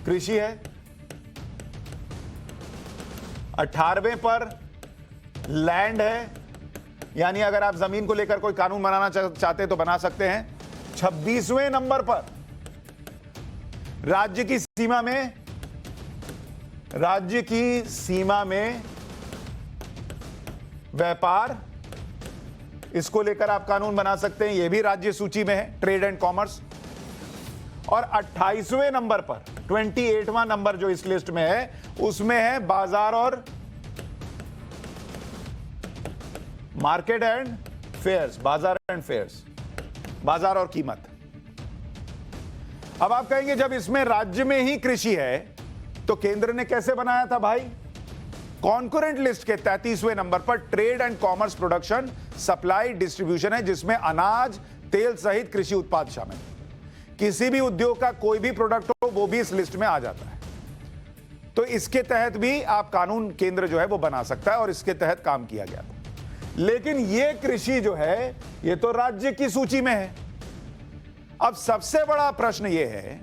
कृषि है। 18वें पर लैंड है, यानी अगर आप जमीन को लेकर कोई कानून बनाना चाहते हैं तो बना सकते हैं। 26वें नंबर पर राज्य की सीमा में, राज्य की सीमा में व्यापार, इसको लेकर आप कानून बना सकते हैं, यह भी राज्य सूची में है, ट्रेड एंड कॉमर्स। और 28वें नंबर पर, 28वां नंबर जो इस लिस्ट में है, उसमें है बाजार और मार्केट एंड फेयर्स, बाजार एंड फेयर्स, बाजार और कीमत। अब आप कहेंगे जब इसमें राज्य में ही कृषि है तो केंद्र ने कैसे बनाया था भाई? कॉन्करेंट लिस्ट के 33वें नंबर पर trade and commerce, production, supply, distribution है जिसमें अनाज, तेल सहित कृषि उत्पाद शामिल है। किसी भी उद्योग का कोई भी प्रोडक्ट हो वो भी इस लिस्ट में आ जाता है। तो इसके तहत भी आप कानून केंद्र जो है वो बना सकता है और इसके तहत काम किया गया था। लेकिन ये कृषि जो है ये तो राज्य की सूची में है। अब सबसे बड़ा प्रश्न ये है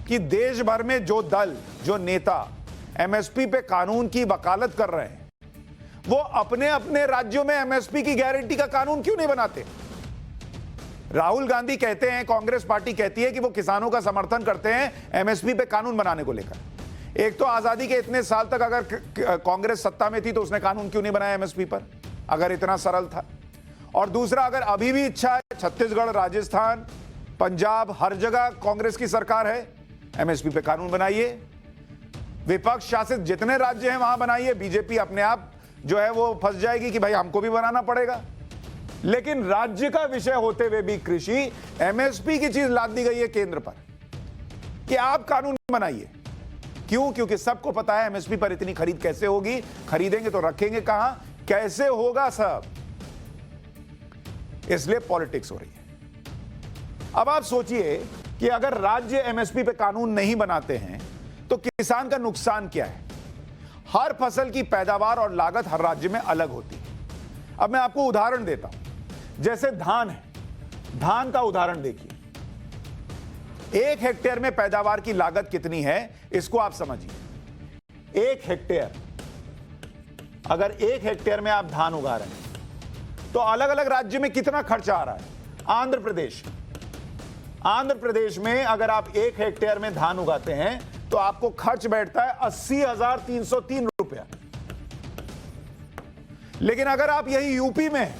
कि देश भर में जो दल, जो नेता एमएसपी पे कानून की वकालत कर रहे हैं, वो अपने अपने राज्यों में एमएसपी की गारंटी का कानून क्यों नहीं बनाते? राहुल गांधी कहते हैं, कांग्रेस पार्टी कहती है कि वो किसानों का समर्थन करते हैं एमएसपी पे कानून बनाने को लेकर। एक तो आजादी के इतने साल तक अगर कांग्रेस सत्ता में थी तो उसने कानून क्यों नहीं बनाया एमएसपी पर, अगर इतना सरल था? और दूसरा, अगर अभी भी इच्छा है, छत्तीसगढ़, राजस्थान, पंजाब, हर जगह कांग्रेस की सरकार है, एमएसपी पे कानून बनाइए। विपक्ष शासित जितने राज्य हैं वहां बनाइए। बीजेपी अपने आप जो है वो फंस जाएगी कि भाई हमको भी बनाना पड़ेगा। लेकिन राज्य का विषय होते हुए भी कृषि, एमएसपी की चीज लाद दी गई है केंद्र पर कि आप कानून बनाइए। क्यों? क्योंकि सबको पता है एमएसपी पर इतनी खरीद कैसे होगी, खरीदेंगे तो रखेंगे कहां, कैसे होगा सब, इसलिए पॉलिटिक्स हो रही है। अब आप सोचिए कि अगर राज्य एमएसपी पे कानून नहीं बनाते हैं तो किसान का नुकसान क्या है? हर फसल की पैदावार और लागत हर राज्य में अलग होती है। अब मैं आपको उदाहरण देता हूं। जैसे धान है, धान का उदाहरण देखिए। 1 हेक्टेयर में पैदावार की लागत कितनी है इसको आप समझिए। 1 हेक्टेयर, अगर 1 हेक्टेयर में आप धान उगा रहे हैं तो अलग अलग राज्य में कितना खर्चा आ रहा है? आंध्र प्रदेश में अगर आप 1 हेक्टेयर में धान उगाते हैं तो आपको खर्च बैठता है 80,303 रुपया। लेकिन अगर आप यही यूपी में,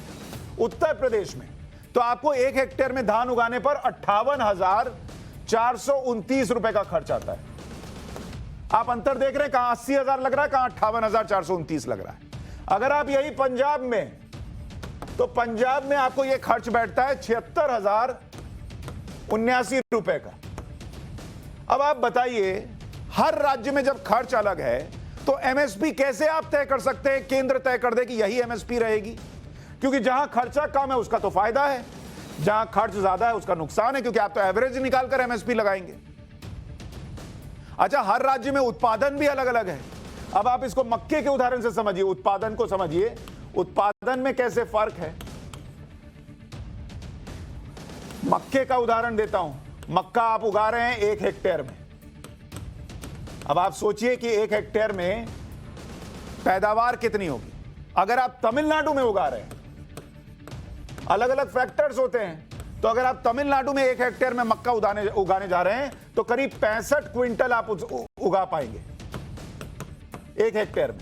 उत्तर प्रदेश में, तो आपको 1 हेक्टेयर में धान उगाने पर 58,429 रुपए का खर्च आता है। आप अंतर देख रहे हैं, कहां 80,000 लग रहा है, कहां 58,429 लग रहा है। अगर आप यही पंजाब में, तो पंजाब में आपको यह खर्च बैठता है 76,079 रुपए का। अब आप बताइए, हर राज्य में जब खर्च अलग है तो एमएसपी कैसे आप तय कर सकते हैं, केंद्र तय कर दे कि यही एमएसपी रहेगी? क्योंकि जहां खर्चा कम है उसका तो फायदा है, जहां खर्च ज्यादा है उसका नुकसान है, क्योंकि आप तो एवरेज निकाल कर एमएसपी लगाएंगे। अच्छा, हर राज्य में उत्पादन भी अलग अलग है। अब आप इसको मक्के के उदाहरण से समझिए, उत्पादन को समझिए, उत्पादन में कैसे फर्क है। मक्के का उदाहरण देता हूं, मक्का आप उगा रहे हैं 1 हेक्टेयर में। अब आप सोचिए कि 1 हेक्टेयर में पैदावार कितनी होगी। अगर आप तमिलनाडु में उगा रहे हैं, अलग अलग फैक्टर्स होते हैं, तो अगर आप तमिलनाडु में 1 हेक्टेयर में मक्का उगाने जा रहे हैं तो करीब 65 क्विंटल आप उगा पाएंगे 1 हेक्टेयर में।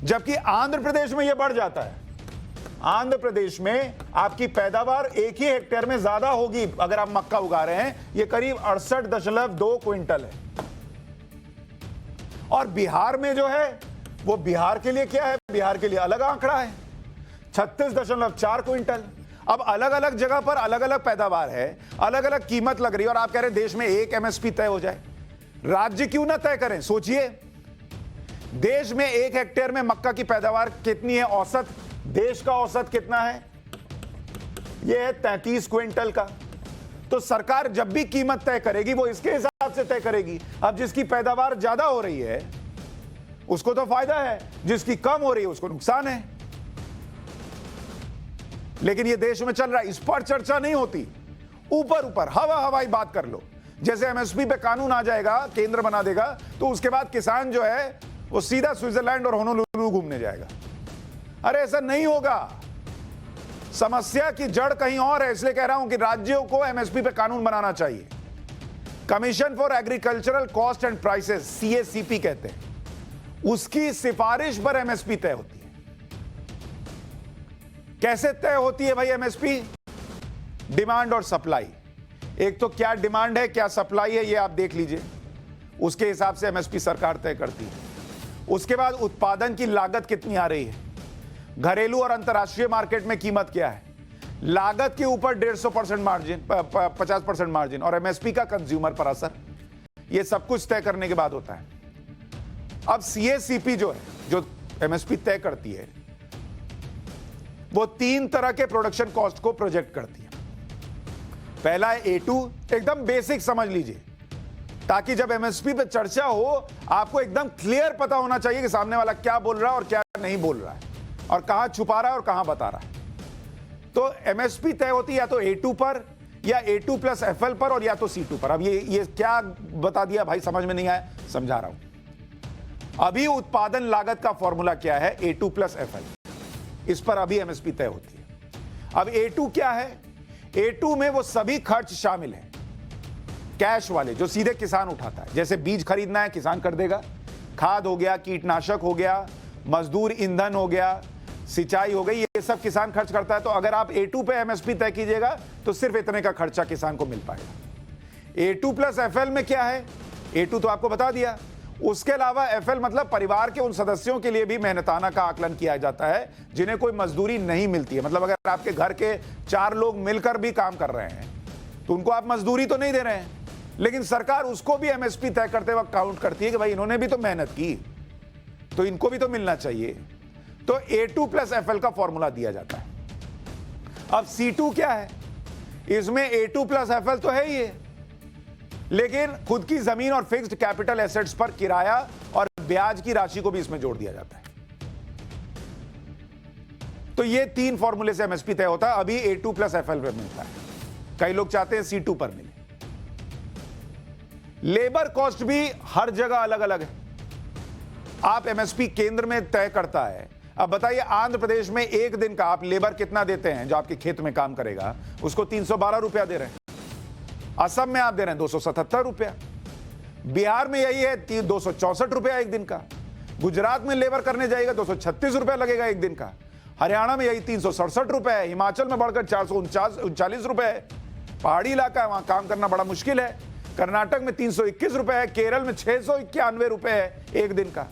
जबकि आंध्र प्रदेश में यह बढ़ जाता है, आंध्र प्रदेश में आपकी पैदावार 1 ही हेक्टेयर में ज्यादा होगी। अगर आप मक्का उगा रहे हैं, यह करीब 68.2 क्विंटल है। और बिहार में जो है वो, बिहार के लिए क्या है, बिहार के लिए अलग आंकड़ा है, 36.4 क्विंटल। अब अलग अलग जगह पर अलग अलग पैदावार है, अलग अलग कीमत लग रही है, और आप कह रहे हैं देश में एक एमएसपी तय हो जाए। राज्य क्यों ना तय करें? सोचिए, देश में 1 हेक्टेयर में मक्का की पैदावार कितनी है औसत? देश का औसत कितना है? यह है 33 क्विंटल का। तो सरकार जब भी कीमत तय करेगी वो इसके हिसाब से तय करेगी। अब जिसकी पैदावार ज्यादा हो रही है उसको तो फायदा है, जिसकी कम हो रही है उसको नुकसान है। लेकिन ये देश में चल रहा है, इस पर चर्चा नहीं होती। ऊपर ऊपर हवाई बात कर लो। जैसे एमएसपी पे कानून आ जाएगा, केंद्र बना देगा, तो उसके बाद किसान जो है वो सीधा स्विट्जरलैंड और होनोलुलु घूमने जाएगा। अरे ऐसा नहीं होगा। समस्या की जड़ कहीं और है। इसलिए कह रहा हूं कि राज्यों को एमएसपी पे कानून बनाना चाहिए। Commission for agricultural cost and prices, CACP कहते हैं, उसकी सिफारिश पर एमएसपी तय होती है। कैसे तय होती है भाई एमएसपी? डिमांड और सप्लाई। एक तो क्या डिमांड है, क्या सप्लाई है, ये आप देख लीजिए, उसके हिसाब से एमएसपी सरकार तय करती है। उसके बाद उत्पादन की लागत कितनी आ रही है, घरेलू और अंतर्राष्ट्रीय मार्केट में कीमत क्या है, लागत के ऊपर 150% मार्जिन, 50% मार्जिन, और एमएसपी का कंज्यूमर पर असर, ये सब कुछ तय करने के बाद होता है। अब सीएसीपी जो है, जो एमएसपी तय करती है, वो 3 तरह के प्रोडक्शन कॉस्ट को प्रोजेक्ट करती है। पहला है A2, एकदम बेसिक समझ लीजिए, ताकि जब एमएसपी पे चर्चा हो आपको एकदम क्लियर पता होना चाहिए कि सामने वाला क्या बोल रहा है और क्या नहीं बोल रहा है, और कहां छुपा रहा है और कहां बता रहा है। तो एमएसपी तय होती है या तो A2 पर, या A2 प्लस FL पर, और या तो C2 पर। अब ये क्या बता दिया भाई, समझ में नहीं आया, समझा रहा हूं। अभी उत्पादन लागत का फॉर्मूला क्या है, A2 प्लस FL, इस पर अभी एमएसपी तय होती है। अब A2 क्या है? A2 में वो सभी खर्च शामिल हैं, कैश वाले, जो सीधे किसान उठाता है। जैसे बीज खरीदना है किसान कर देगा, खाद हो गया, कीटनाशक हो गया, मजदूर ईंधन हो गया, सिंचाई हो गई, ये सब किसान खर्च करता है। तो अगर आप A2 पे एमएसपी तय कीजिएगा तो सिर्फ इतने का खर्चा किसान को मिल पाएगा। A2 प्लस FL में क्या है? A2 तो आपको बता दिया। उसके अलावा FL मतलब परिवार के उन सदस्यों के लिए भी मेहनताना का आकलन किया जाता है जिन्हें कोई मजदूरी नहीं मिलती है। मतलब अगर आपके घर के 4 लोग मिलकर भी काम कर रहे हैं तो उनको आप मजदूरी तो नहीं दे रहे हैं, लेकिन सरकार उसको भी एमएसपी तय करते वक्त काउंट करती है कि भाई इन्होंने भी तो मेहनत की, तो इनको भी तो मिलना चाहिए। तो A2 प्लस FL का फॉर्मूला दिया जाता है। अब C2 क्या है? इसमें A2 प्लस FL तो है ही है, लेकिन खुद की जमीन और फिक्स्ड कैपिटल एसेट्स पर किराया और ब्याज की राशि को भी इसमें जोड़ दिया जाता है। तो ये 3 फॉर्मूले से एमएसपी तय होता है। अभी A2 प्लस FL पे मिलता है, कई लोग चाहते हैं C2 पर मिले। लेबर कॉस्ट भी हर जगह अलग अलग है। आप एमएसपी केंद्र में तय करता है। अब बताइए, आंध्र प्रदेश में एक दिन का आप लेबर कितना देते हैं? जो आपके खेत में काम करेगा उसको 312 रुपया दे रहे हैं। असम में आप दे रहे हैं 277 रुपया, बिहार में यही है 264 रुपया एक दिन का, गुजरात में लेबर करने जाएगा 236 रुपया लगेगा एक दिन का, हरियाणा में यही 367 रुपया है, हिमाचल में बढ़कर 439 रुपये है। पहाड़ी इलाका है, वहां काम करना बड़ा मुश्किल है। कर्नाटक में 321 रुपये है, केरल में 691 रुपये है एक दिन का,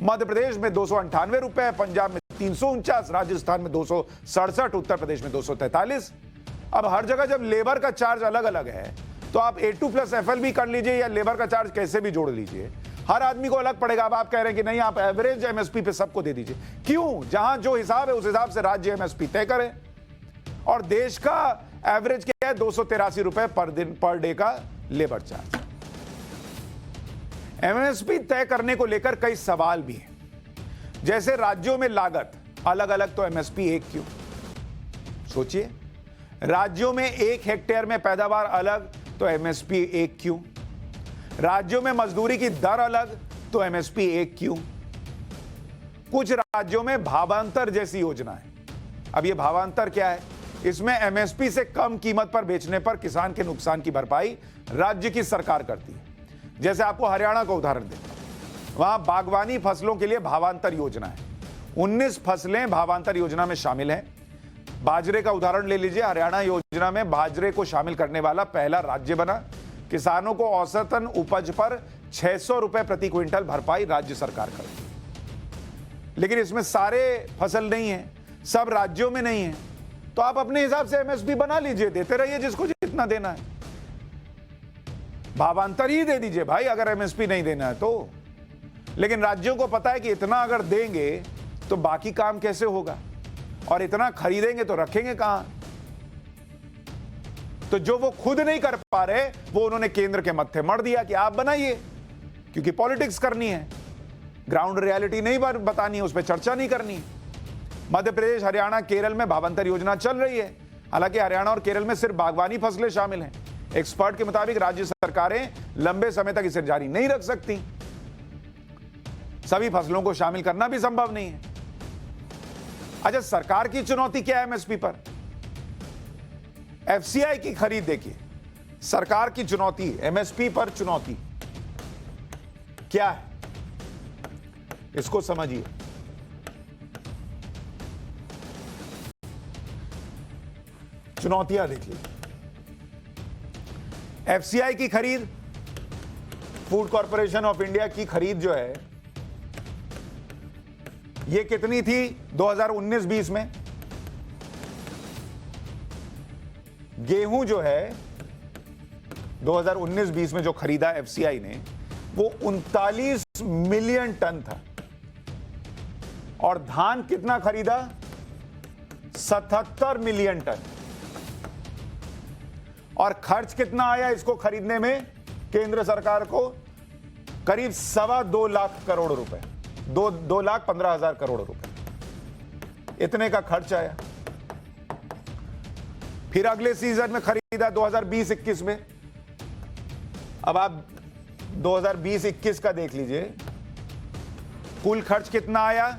मध्य प्रदेश में 298 रुपये है, पंजाब में 349, राजस्थान में 267, उत्तर प्रदेश में 243। अब हर जगह जब लेबर का चार्ज अलग अलग है तो आप A2+FL भी कर लीजिए या लेबर का चार्ज कैसे भी जोड़ लीजिए, हर आदमी को अलग पड़ेगा। अब आप कह रहे हैं कि नहीं, आप एवरेज MSP पे सबको दे दीजिए। क्यों? जहां जो हिसाब है उस हिसाब से राज्य MSP तय करे। और देश का एवरेज क्या है? 283 रुपए पर डे का लेबर चार्ज। MSP तय करने को लेकर कई सवाल भी हैं, जैसे राज्यों में लागत अलग अलग तो MSP एक क्यों? सोचिए, राज्यों में 1 हेक्टेयर में पैदावार अलग तो MSP एक क्यों? राज्यों में मजदूरी की दर अलग तो MSP एक क्यों? कुछ राज्यों में भावांतर जैसी योजना है। अब यह भावांतर क्या है? इसमें MSP से कम कीमत पर बेचने पर किसान के नुकसान की भरपाई राज्य की सरकार करती है। जैसे आपको हरियाणा का उदाहरण देता हूं, वहां बागवानी फसलों के लिए भावांतर योजना है। 19 फसलें भावांतर योजना में शामिल हैं। बाजरे का उदाहरण ले लीजिए, हरियाणा योजना में बाजरे को शामिल करने वाला पहला राज्य बना। किसानों को औसतन उपज पर 600 रुपए प्रति क्विंटल भरपाई राज्य सरकार करती है। लेकिन इसमें सारे फसल नहीं है, सब राज्यों में नहीं है, तो आप अपने हिसाब से MSP बना लीजिए, देते रहिए जिसको जितना देना है। भावांतर ही दे दीजिए भाई, अगर MSP नहीं देना है तो। लेकिन राज्यों को पता है कि इतना अगर देंगे तो बाकी काम कैसे होगा, और इतना खरीदेंगे तो रखेंगे कहां? तो जो वो खुद नहीं कर पा रहे, वो उन्होंने केंद्र के मत्थे मढ़ दिया कि आप बनाइए, क्योंकि पॉलिटिक्स करनी है, ग्राउंड रियलिटी नहीं बतानी है, उस पर चर्चा नहीं करनी है। मध्य प्रदेश, हरियाणा, केरल में भावांतर योजना चल रही है। हालांकि हरियाणा और केरल में सिर्फ बागवानी फसलें शामिल हैं। एक्सपर्ट के मुताबिक राज्य सरकारें लंबे समय तक इसे जारी नहीं रख सकती। सभी फसलों को शामिल करना भी संभव नहीं है। अच्छा, सरकार की चुनौती क्या है MSP पर? FCI की खरीद देखिए, सरकार की चुनौती MSP पर चुनौती क्या है, इसको समझिए। चुनौतियां देखिए। FCI की खरीद, फूड कॉर्पोरेशन ऑफ इंडिया की खरीद जो है, ये कितनी थी 2019-20 में? गेहूं जो है 2019-20 में जो खरीदा FCI ने, वो 39 मिलियन टन था। और धान कितना खरीदा? 77 मिलियन टन। और खर्च कितना आया इसको खरीदने में केंद्र सरकार को? करीब 2.25 लाख करोड़ रुपए, 2,15,000 करोड़ रुपए, इतने का खर्च आया। फिर अगले सीजन में खरीदा 2020-21 में। अब आप 2020-21 का देख लीजिए, कुल खर्च कितना आया?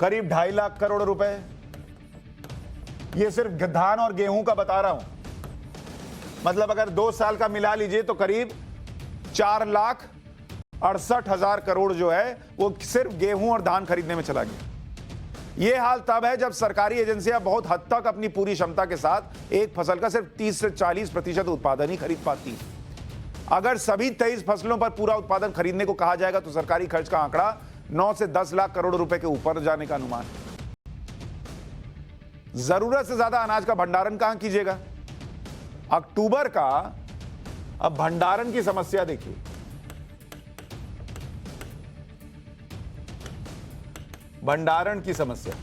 करीब 2.5 लाख करोड़ रुपए। ये सिर्फ धान और गेहूं का बता रहा हूं। मतलब अगर 2 साल का मिला लीजिए तो करीब 4,68,000 करोड़ जो है वो सिर्फ गेहूं और धान खरीदने में चला गया। यह हाल तब है जब सरकारी एजेंसियां बहुत हद तक अपनी पूरी क्षमता के साथ एक फसल का सिर्फ 30 से 40% उत्पादन ही खरीद पाती है। अगर सभी 23 फसलों पर पूरा उत्पादन खरीदने को कहा जाएगा तो सरकारी खर्च का आंकड़ा 9 से 10 लाख करोड़ रुपए के ऊपर जाने का अनुमान है। जरूरत से ज्यादा अनाज का भंडारण कहां कीजिएगा? अक्टूबर का अब भंडारण की समस्या देखिए। भंडारण की समस्या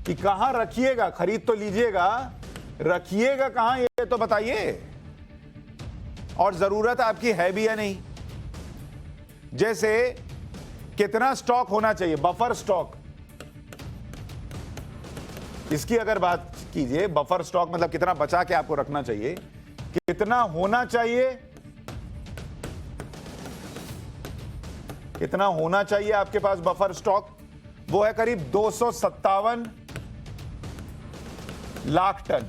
कि कहां रखिएगा, खरीद तो लीजिएगा, रखिएगा कहां ये तो बताइए। और जरूरत आपकी है भी या नहीं? जैसे कितना स्टॉक होना चाहिए, बफर स्टॉक, इसकी अगर बात कीजिए, बफर स्टॉक मतलब कितना बचा के आपको रखना चाहिए, कितना होना चाहिए, कितना होना चाहिए आपके पास बफर स्टॉक? वो है करीब 257 लाख टन।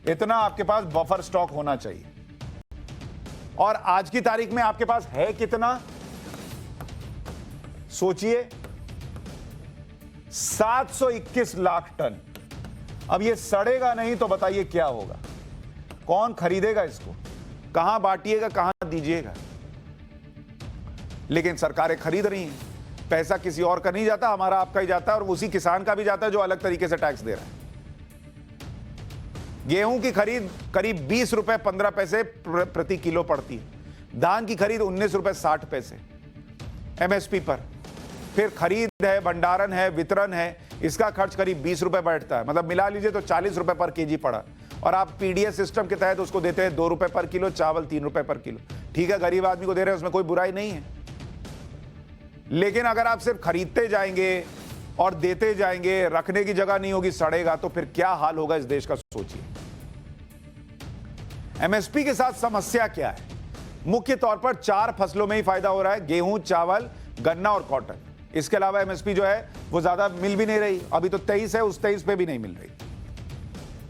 इतना आपके पास बफर स्टॉक होना चाहिए। और आज की तारीख में आपके पास है कितना? सोचिए, 721 लाख टन। अब ये सड़ेगा नहीं तो बताइए क्या होगा? कौन खरीदेगा इसको? कहां बांटिएगा, कहां दीजिएगा? लेकिन सरकारें खरीद रही हैं। पैसा किसी और का नहीं जाता, हमारा आपका ही जाता है, और उसी किसान का भी जाता है जो अलग तरीके से टैक्स दे रहा है। गेहूं की खरीद करीब 20 रुपए 15 पैसे प्रति किलो पड़ती है। धान की खरीद 19 रुपए 60 पैसे एमएसपी पर। फिर खरीद है, भंडारण है, वितरण है, इसका खर्च करीब 20 रुपए बैठता है। मतलब मिला लीजिए तो 40 रुपए पर केजी पड़ा। और आप पीडीएस सिस्टम के तहत उसको देते हैं 2 रुपए पर किलो, चावल 3 रुपए पर किलो। ठीक है, गरीब आदमी को दे रहे हैं, उसमें कोई बुराई नहीं है। लेकिन अगर आप सिर्फ खरीदते जाएंगे और देते जाएंगे, रखने की जगह नहीं होगी, सड़ेगा, तो फिर क्या हाल होगा इस देश का, सोचिए। एमएसपी के साथ समस्या क्या है? मुख्य तौर पर 4 फसलों में ही फायदा हो रहा है, गेहूं, चावल, गन्ना और कॉटन। इसके अलावा एमएसपी जो है वो ज्यादा मिल भी नहीं रही। अभी तो 23 है, उस 23 पे भी नहीं मिल रही।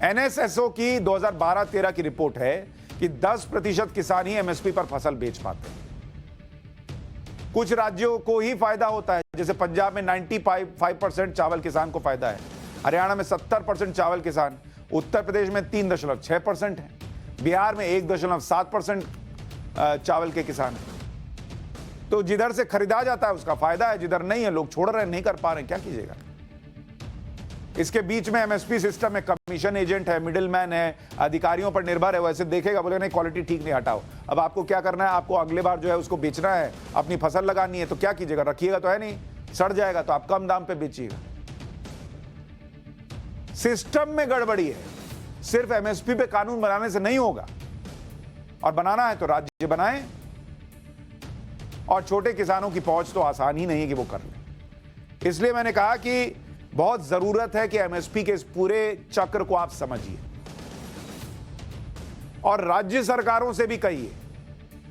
एनएसएसओ की 2012-13 की रिपोर्ट है कि 10% किसान ही एमएसपी पर फसल बेच पाते हैं। कुछ राज्यों को ही फायदा होता है, जैसे पंजाब में 95% चावल किसान को फायदा है, हरियाणा में 70% चावल किसान, उत्तर प्रदेश में 3.6% है, बिहार में 1.7% चावल के किसान। तो जिधर से खरीदा जाता है उसका फायदा है, जिधर नहीं है लोग छोड़ रहे हैं, नहीं कर पा रहे हैं, क्या कीजिएगा। इसके बीच में एमएसपी सिस्टम में कमीशन एजेंट है, मिडिलमैन है, अधिकारियों पर निर्भर है। वैसे देखेगा, बोले नहीं क्वालिटी ठीक नहीं, हटाओ। अब आपको क्या करना है, आपको अगले बार जो है उसको बेचना है, अपनी फसल लगानी है, तो क्या कीजिएगा, रखिएगा तो है नहीं, सड़ जाएगा, तो आप कम दाम पे बेचिएगा। सिस्टम में गड़बड़ी है। सिर्फ एमएसपी पे कानून बनाने से नहीं होगा, और बनाना है तो राज्य बनाए, और छोटे किसानों की पहुंच तो आसान ही नहीं है कि वो कर ले। इसलिए मैंने कहा कि बहुत जरूरत है कि एमएसपी के इस पूरे चक्र को आप समझिए, और राज्य सरकारों से भी कहिए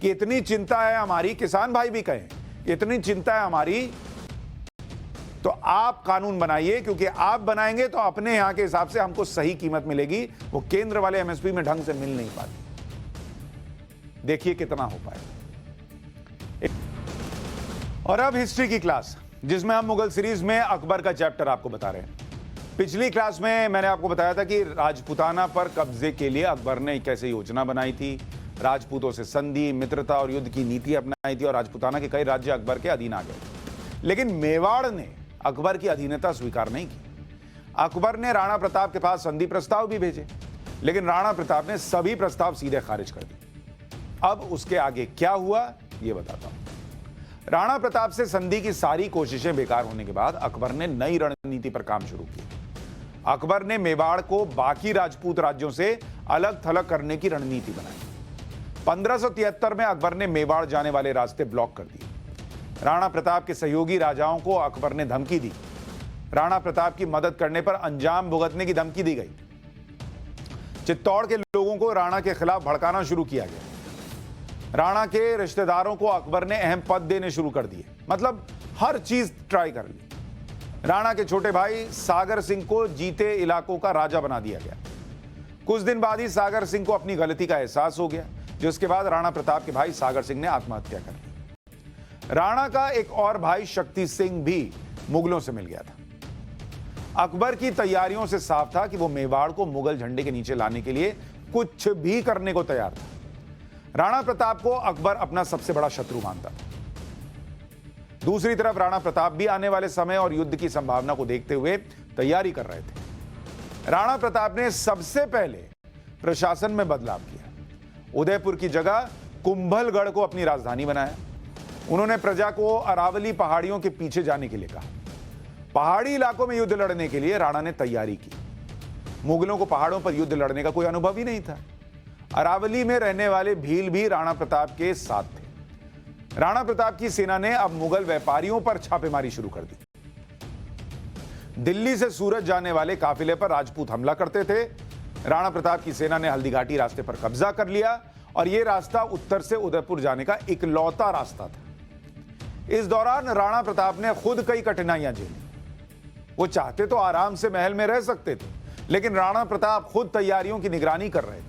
कि इतनी चिंता है हमारी, किसान भाई भी कहें इतनी चिंता है हमारी, तो आप कानून बनाइए, क्योंकि आप बनाएंगे तो अपने यहां के हिसाब से हमको सही कीमत मिलेगी। वो केंद्र वाले एमएसपी में ढंग से मिल नहीं पाती। देखिए कितना हो पाएगा। और अब हिस्ट्री की क्लास, जिसमें हम मुगल सीरीज में अकबर का चैप्टर आपको बता रहे हैं। पिछली क्लास में मैंने आपको बताया था कि राजपूताना पर कब्जे के लिए अकबर ने कैसे योजना बनाई थी, राजपूतों से संधि, मित्रता और युद्ध की नीति अपनाई थी, और राजपूताना के कई राज्य अकबर के अधीन आ गए। लेकिन मेवाड़ ने अकबर की अधीनता स्वीकार नहीं की। अकबर ने राणा प्रताप के पास संधि प्रस्ताव भी भेजे, लेकिन राणा प्रताप ने सभी प्रस्ताव सीधे खारिज कर दिए। अब उसके आगे क्या हुआ ये बताता हूं। राणा प्रताप से संधि की सारी कोशिशें बेकार होने के बाद अकबर ने नई रणनीति पर काम शुरू किया। अकबर ने मेवाड़ को बाकी राजपूत राज्यों से अलग थलग करने की रणनीति बनाई। 1573 में अकबर ने मेवाड़ जाने वाले रास्ते ब्लॉक कर दिए। राणा प्रताप के सहयोगी राजाओं को अकबर ने धमकी दी। राणा प्रताप की मदद करने पर अंजाम भुगतने की धमकी दी गई। चित्तौड़ के लोगों को राणा के खिलाफ भड़काना शुरू किया गया। राणा के रिश्तेदारों को अकबर ने अहम पद देने शुरू कर दिए। मतलब हर चीज ट्राई कर ली। राणा के छोटे भाई सागर सिंह को जीते इलाकों का राजा बना दिया गया। कुछ दिन बाद ही सागर सिंह को अपनी गलती का एहसास हो गया, जिसके बाद राणा प्रताप के भाई सागर सिंह ने आत्महत्या कर ली। राणा का एक और भाई शक्ति सिंह भी मुगलों से मिल गया था। अकबर की तैयारियों से साफ था कि वो मेवाड़ को मुगल झंडे के नीचे लाने के लिए कुछ भी करने को तैयार था। राणा प्रताप को अकबर अपना सबसे बड़ा शत्रु मानता था। दूसरी तरफ राणा प्रताप भी आने वाले समय और युद्ध की संभावना को देखते हुए तैयारी कर रहे थे। राणा प्रताप ने सबसे पहले प्रशासन में बदलाव किया। उदयपुर की जगह कुंभलगढ़ को अपनी राजधानी बनाया। उन्होंने प्रजा को अरावली पहाड़ियों के पीछे जाने के लिए कहा। पहाड़ी इलाकों में युद्ध लड़ने के लिए राणा ने तैयारी की। मुगलों को पहाड़ों पर युद्ध लड़ने का कोई अनुभव ही नहीं था। अरावली में रहने वाले भील भी राणा प्रताप के साथ थे। राणा प्रताप की सेना ने अब मुगल व्यापारियों पर छापेमारी शुरू कर दी। दिल्ली से सूरत जाने वाले काफिले पर राजपूत हमला करते थे। राणा प्रताप की सेना ने हल्दीघाटी रास्ते पर कब्जा कर लिया, और यह रास्ता उत्तर से उदयपुर जाने का इकलौता रास्ता था। इस दौरान राणा प्रताप ने खुद कई कठिनाइयां झेली। वो चाहते तो आराम से महल में रह सकते थे, लेकिन राणा प्रताप खुद तैयारियों की निगरानी कर रहे थे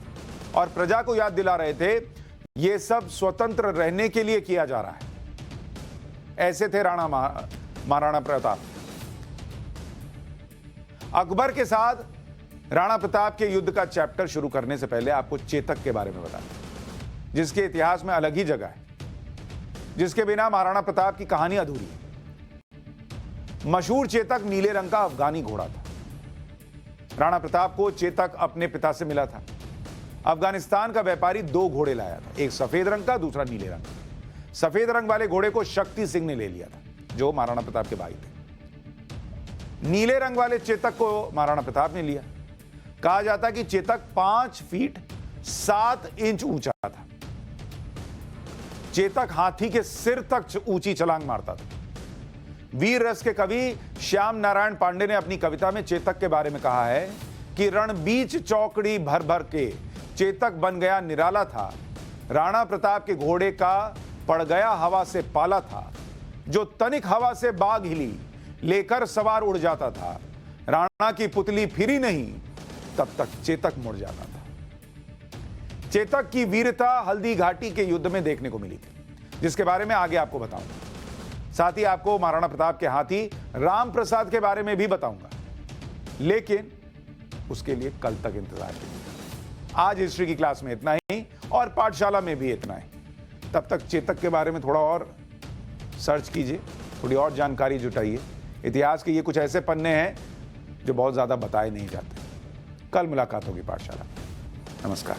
और प्रजा को याद दिला रहे थे ये सब स्वतंत्र रहने के लिए किया जा रहा है। ऐसे थे महाराणा प्रताप। अकबर के साथ राणा प्रताप के युद्ध का चैप्टर शुरू करने से पहले आपको चेतक के बारे में बता दें, जिसके इतिहास में अलग ही जगह है, जिसके बिना महाराणा प्रताप की कहानी अधूरी है। मशहूर चेतक नीले रंग का अफगानी घोड़ा था। राणा प्रताप को चेतक अपने पिता से मिला था। अफगानिस्तान का व्यापारी 2 घोड़े लाया था, एक सफेद रंग का, दूसरा नीले रंग का। सफेद रंग वाले घोड़े को शक्ति सिंह ने ले लिया था, जो महाराणा प्रताप के भाई थे। नीले रंग वाले चेतक को महाराणा प्रताप ने लिया। कहा जाता है कि चेतक 5 फीट 7 इंच ऊंचा था। चेतक हाथी के सिर तक ऊंची छलांग मारता था। वीर रस के कवि श्याम नारायण पांडे ने अपनी कविता में चेतक के बारे में कहा है कि रण बीच चौकड़ी भर भर के चेतक बन गया निराला था। राणा प्रताप के घोड़े का पड़ गया हवा से पाला था। जो तनिक हवा से बाग हिली लेकर सवार उड़ जाता था। राणा की पुतली फिरी नहीं तब तक चेतक मुड़ जाता था। चेतक की वीरता हल्दी घाटी के युद्ध में देखने को मिली थी, जिसके बारे में आगे आपको बताऊंगा। साथ ही आपको महाराणा प्रताप के हाथी राम प्रसाद के बारे में भी बताऊंगा, लेकिन उसके लिए कल तक इंतजार कीजिए। आज हिस्ट्री की क्लास में इतना ही और पाठशाला में भी इतना ही। तब तक चेतक के बारे में थोड़ा और सर्च कीजिए, थोड़ी और जानकारी जुटाइए। इतिहास के ये कुछ ऐसे पन्ने हैं जो बहुत ज्यादा बताए नहीं जाते। कल मुलाकात होगी पाठशाला। नमस्कार।